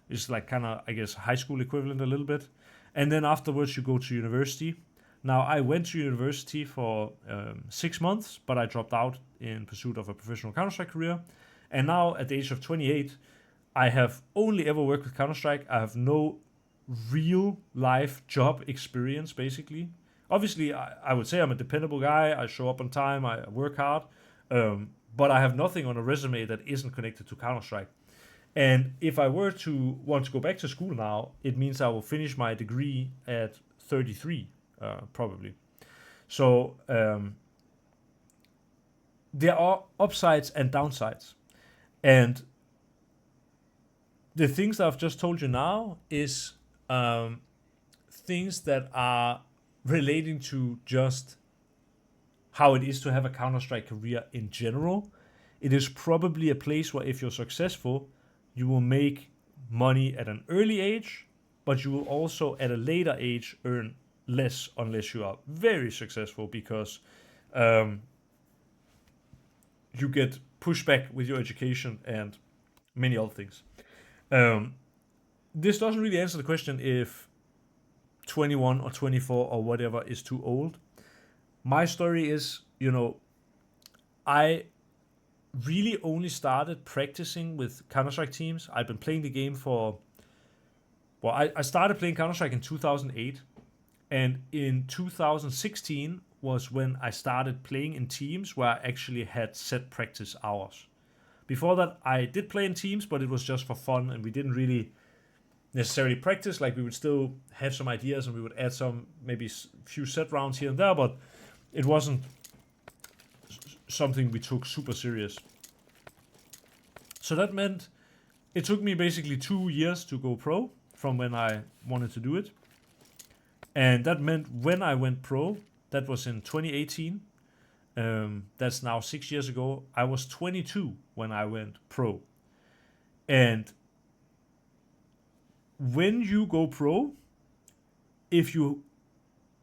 It's like kind of, I guess, high school equivalent a little bit. And then afterwards, you go to university. Now, I went to university for 6 months, but I dropped out in pursuit of a professional Counter-Strike career. And now, at the age of 28, I have only ever worked with Counter-Strike. I have no real life job experience, basically. Obviously, I would say I'm a dependable guy. I show up on time. I work hard. But I have nothing on a resume that isn't connected to Counter-Strike. And if I were to want to go back to school now, it means I will finish my degree at 33, probably. So there are upsides and downsides. And the things that I've just told you now is things that are relating to just how it is to have a Counter-Strike career in general. It is probably a place where if you're successful, you will make money at an early age, but you will also at a later age earn less unless you are very successful, because you get pushback with your education and many other things. This doesn't really answer the question if 21 or 24 or whatever is too old. My story is, I really only started practicing with Counter-Strike teams. I've been playing the game I started playing Counter-Strike in 2008, and in 2016 was when I started playing in teams where I actually had set practice hours. Before that, I did play in teams, but it was just for fun, and we didn't really necessarily practice. Like, we would still have some ideas, and we would add some, maybe few set rounds here and there, but it wasn't something we took super serious. So that meant it took me basically 2 years to go pro from when I wanted to do it. And that meant when I went pro, that was in 2018. That's now 6 years ago. I was 22 when I went pro. And when you go pro, if you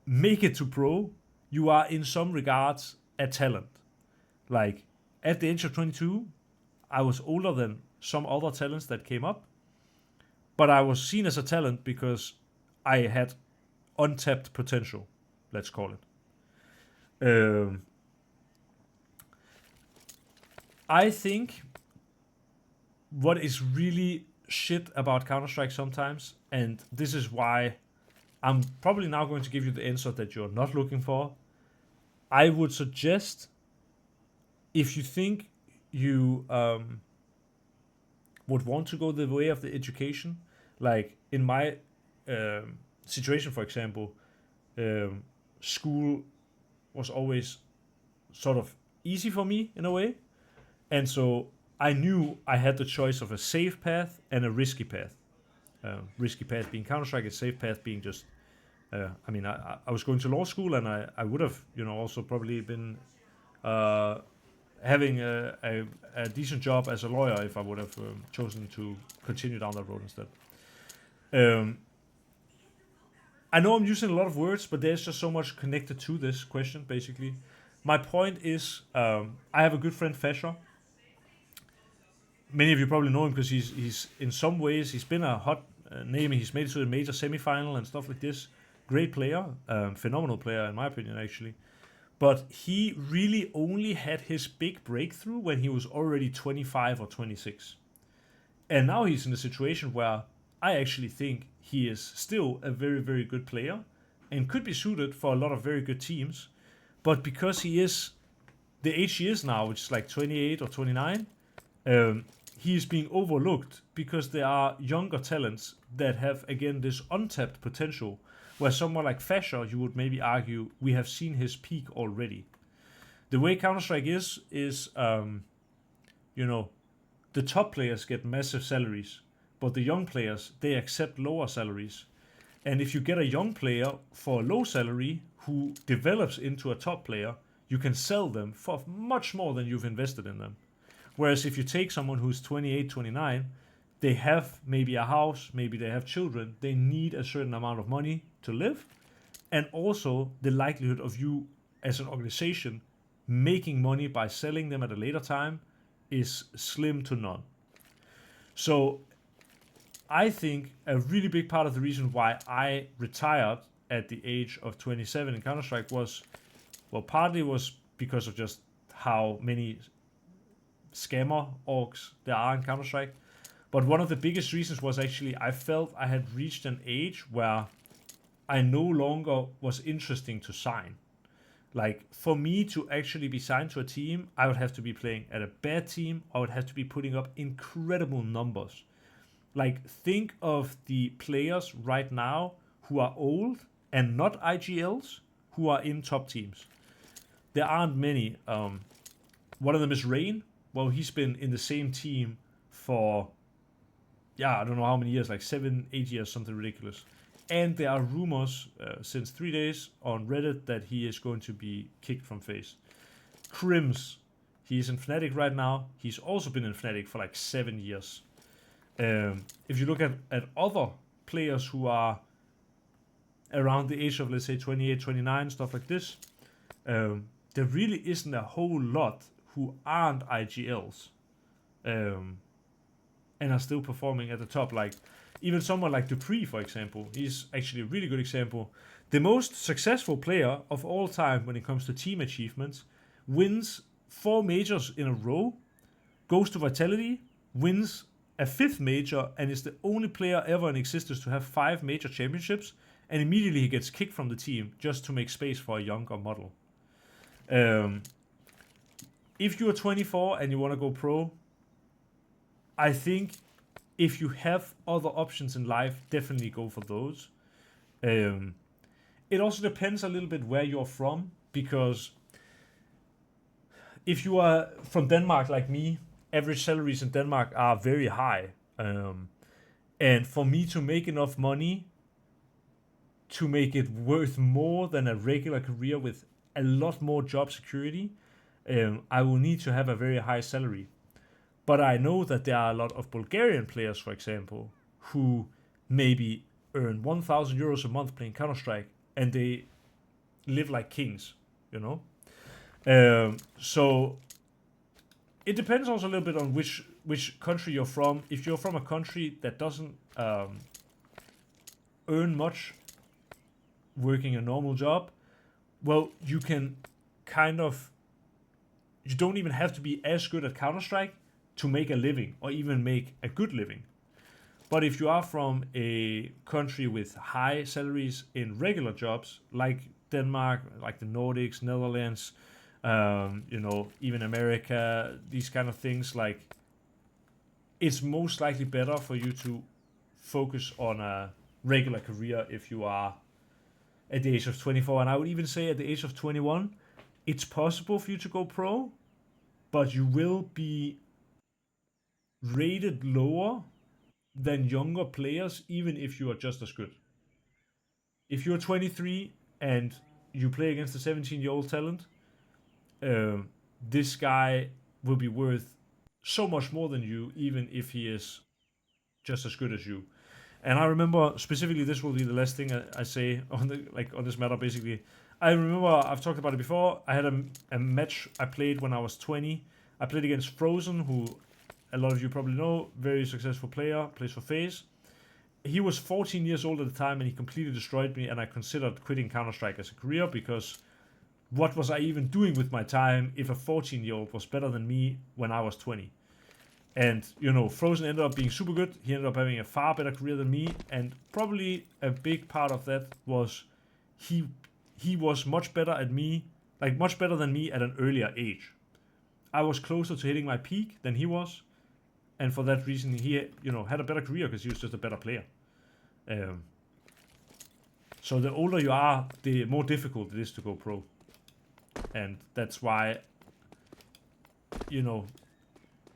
make it to pro, you are in some regards a talent. Like, at the age of 22, I was older than some other talents that came up, but I was seen as a talent because I had untapped potential, let's call it. I think what is really shit about Counter-Strike sometimes, and this is why I'm probably now going to give you the answer that you're not looking for. I would suggest, if you think you would want to go the way of the education, like in my situation, for example, school was always sort of easy for me in a way, and so I knew I had the choice of a safe path and a risky path. Risky path being Counter-Strike, a safe path being just, I mean, I was going to law school, and I would have, also probably been having a decent job as a lawyer if I would have chosen to continue down that road instead. I know I'm using a lot of words, but there's just so much connected to this question, basically. My point is, I have a good friend, Fesher. Many of you probably know him because he's in some ways, he's been a hot name. He's made it to the major semifinal and stuff like this. Great player, phenomenal player in my opinion, actually. But he really only had his big breakthrough when he was already 25 or 26. And now he's in a situation where I actually think he is still a very, very good player and could be suited for a lot of very good teams. But because he is the age he is now, which is like 28 or 29, he is being overlooked because there are younger talents that have, again, this untapped potential, where someone like Fasher, you would maybe argue, we have seen his peak already. The way Counter-Strike is the top players get massive salaries, but the young players, they accept lower salaries. And if you get a young player for a low salary who develops into a top player, you can sell them for much more than you've invested in them. Whereas if you take someone who's 28, 29, they have maybe a house, maybe they have children, they need a certain amount of money to live, and also the likelihood of you as an organization making money by selling them at a later time is slim to none. So I think a really big part of the reason why I retired at the age of 27 in Counter-Strike was, well, partly was because of just how many scammer orgs there are in Counter-Strike. But one of the biggest reasons was actually I felt I had reached an age where I no longer was interesting to sign. Like, for me to actually be signed to a team, I would have to be playing at a bad team. I would have to be putting up incredible numbers. Like, think of the players right now who are old and not IGLs who are in top teams. There aren't many. One of them is Rain. Well, he's been in the same team for, I don't know how many years, like 7, 8 years, something ridiculous. And there are rumors since 3 days on Reddit that he is going to be kicked from FaZe. Crims, he's in Fnatic right now. He's also been in Fnatic for like 7 years. If you look at other players who are around the age of, let's say, 28, 29, stuff like this, there really isn't a whole lot who aren't IGLs and are still performing at the top. Like, even someone like Dupree, for example, he's actually a really good example. The most successful player of all time when it comes to team achievements, wins 4 majors in a row, goes to Vitality, wins a 5th major, and is the only player ever in existence to have 5 major championships, and immediately he gets kicked from the team just to make space for a younger model. If you are 24 and you want to go pro, I think if you have other options in life, definitely go for those. It also depends a little bit where you're from, because if you are from Denmark like me, average salaries in Denmark are very high. And for me to make enough money to make it worth more than a regular career with a lot more job security, I will need to have a very high salary. But I know that there are a lot of Bulgarian players, for example, who maybe earn 1,000 euros a month playing Counter-Strike, and they live like kings, So it depends also a little bit on which country you're from. If you're from a country that doesn't earn much working a normal job, well, you can you don't even have to be as good at Counter-Strike to make a living, or even make a good living. But if you are from a country with high salaries in regular jobs, like Denmark, like the Nordics, Netherlands, even America, these kind of things, like, it's most likely better for you to focus on regular career if you are at the age of 24. And I would even say at the age of 21, it's possible for you to go pro, but you will be rated lower than younger players, even if you are just as good. If you're 23 and you play against a 17-year-old talent, this guy will be worth so much more than you, even if he is just as good as you. And I remember specifically, this will be the last thing I say on this matter. Basically, I remember I've talked about it before. I had a match I played when I was 20. I played against Frozen, who a lot of you probably know, very successful player, plays for FaZe. He was 14 years old at the time, and he completely destroyed me. And I considered quitting Counter-Strike as a career, because what was I even doing with my time if a 14-year-old was better than me when I was 20? And, Frozen ended up being super good. He ended up having a far better career than me. And probably a big part of that was he was much better at me, much better than me at an earlier age. I was closer to hitting my peak than he was. And for that reason, he, had a better career because he was just a better player. So the older you are, the more difficult it is to go pro. And that's why,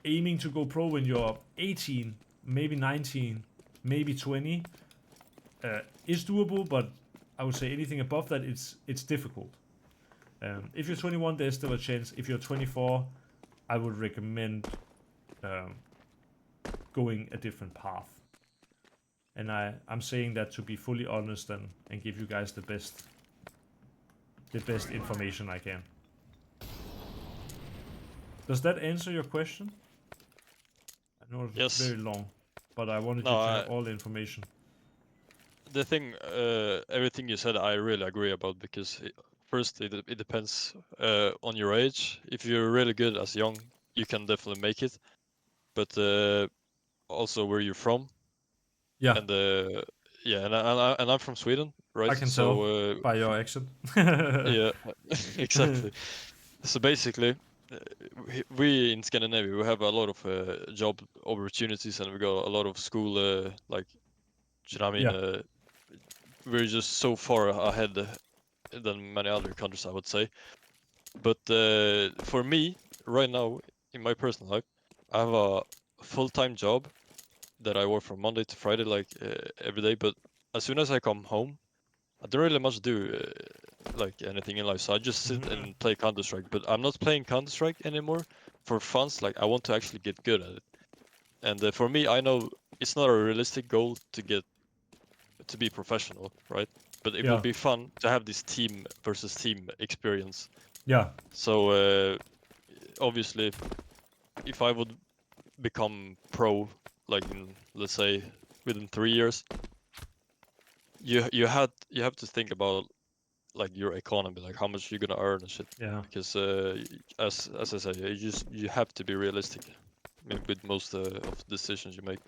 aiming to go pro when you're 18, maybe 19, maybe 20, is doable, but I would say anything above that, it's difficult. If you're 21, there's still a chance. If you're 24, I would recommend going a different path. And I'm saying that to be fully honest and give you guys the best information I can. Does that answer your question? I know it's very long, but I wanted you to have all the information. The thing, everything you said, I really agree about, because first it depends on your age. If you're really good as young, you can definitely make it, but also where you're from. Yeah. And and I'm from Sweden, right? I can tell by your accent. Yeah, exactly. So basically, we in Scandinavia, we have a lot of job opportunities, and we got a lot of school, we're just so far ahead than many other countries, I would say. But for me, right now, in my personal life, I have a full-time job that I work from Monday to Friday, every day. But as soon as I come home, I don't really much do anything in life, so I just sit and play Counter-Strike. But I'm not playing Counter-Strike anymore for fun. I want to actually get good at it. And for me, I know it's not a realistic goal to be professional, right? But it will be fun to have this team versus team experience. Yeah. So obviously, if I would become pro, let's say within 3 years, you have to think about your economy, how much you're gonna earn and shit. Yeah. Because as I say, you have to be realistic with most of decisions you make.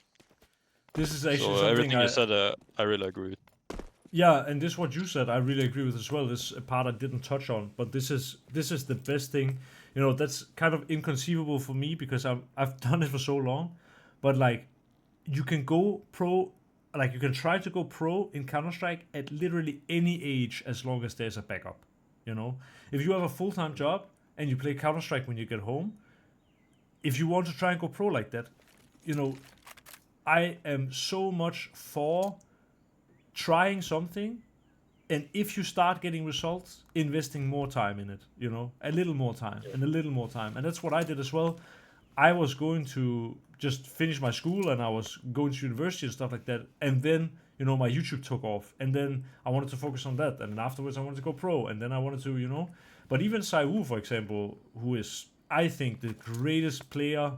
This is actually something everything you said, I really agree with. Yeah, and this what you said, I really agree with as well. This part I didn't touch on, but this is the best thing. That's kind of inconceivable for me because I've done it for so long. But you can go pro, you can try to go pro in Counter-Strike at literally any age as long as there's a backup. If you have a full-time job and you play Counter-Strike when you get home, if you want to try and go pro like that, I am so much for trying something, and if you start getting results, investing more time in it, a little more time and a little more time. And that's what I did as well. I was going to just finish my school and I was going to university and stuff like that. And then, my YouTube took off, and then I wanted to focus on that. And then afterwards I wanted to go pro, and then I wanted to, but even Saiwu, for example, who is, I think, the greatest player.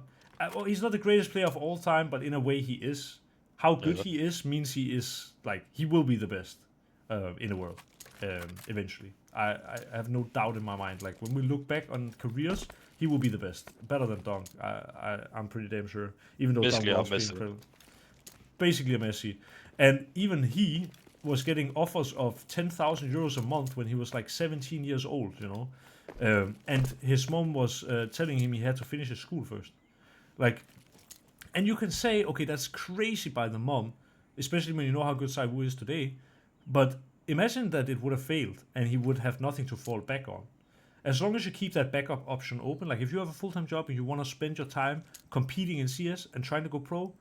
Well, he's not the greatest player of all time, but in a way he is. How good he is means he is, he will be the best in the world eventually. I have no doubt in my mind. When we look back on careers, he will be the best. Better than Dunk. I'm pretty damn sure. Even though basically Dunk was incredible. Basically a Messi. And even he was getting offers of 10,000 euros a month when he was 17 years old, and his mom was telling him he had to finish his school first. And you can say, okay, that's crazy by the mom. especially when you know how good Saiwu is today. But imagine that it would have failed and he would have nothing to fall back on. As long as you keep that backup option open, like if you have a full-time job and you want to spend your time competing in CS and trying to go pro,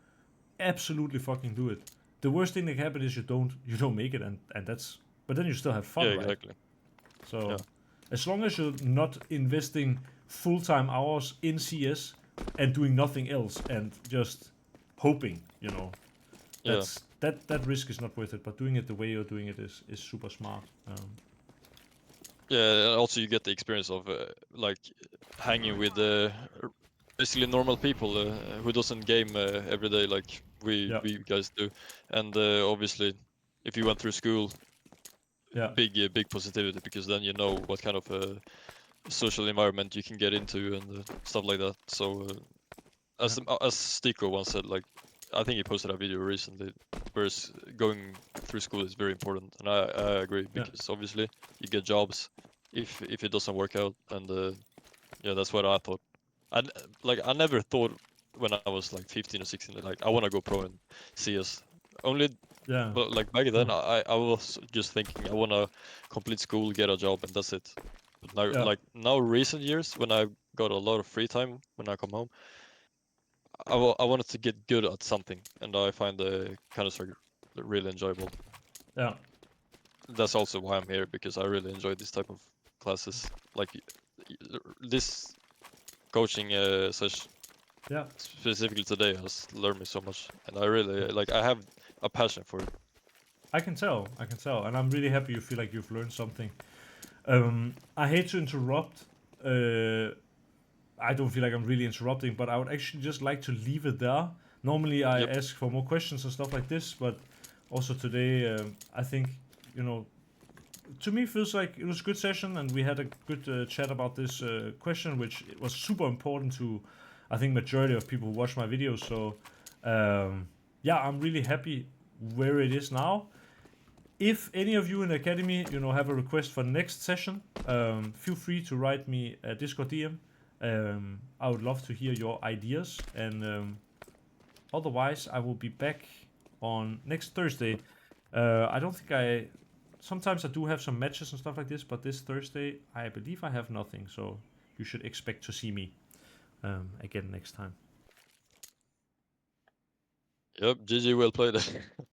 absolutely fucking do it. The worst thing that can happen is you don't make it, and that's, but then you still have fun, Yeah, right? exactly. So Yeah. as long as you're not investing full-time hours in CS and doing nothing else and just hoping, you know, that's that risk is not worth it. But doing it the way you're doing it is super smart. Yeah, and also you get the experience of like hanging with basically normal people who doesn't game every day like we guys do, and obviously if you went through school, big positivity, because then you know what kind of social environment you can get into and stuff like that. So as Stiko once said, like I think he posted a video recently where going through school is very important, and I agree, because obviously you get jobs if it doesn't work out, and yeah, that's what I thought. I never thought when I was like 15 or 16 like I want to go pro in CS. Only but like back then I was just thinking I want to complete school, get a job, and that's it. But now now recent years, when I got a lot of free time when I come home, I wanted to get good at something, and I find the Counter-Strike really enjoyable. Yeah. That's also why I'm here, because I really enjoy this type of classes. Like this coaching session, specifically today, has learned me so much, and I really like. I have a passion for it. I can tell, and I'm really happy you feel like you've learned something. I hate to interrupt. I don't feel like I'm really interrupting, but I would actually just like to leave it there. Normally I ask for more questions and stuff like this, but also today I think, you know, to me feels like it was a good session, and we had a good chat about this question, which was super important to, I think, majority of people who watch my videos. So yeah, I'm really happy where it is now. If any of you in the academy, you know, have a request for next session, feel free to write me a Discord DM. I would love to hear your ideas, and otherwise I will be back on next Thursday. I don't think sometimes I do have some matches and stuff like this, but this Thursday I believe I have nothing, so you should expect to see me again next time. Yep, GG, well played.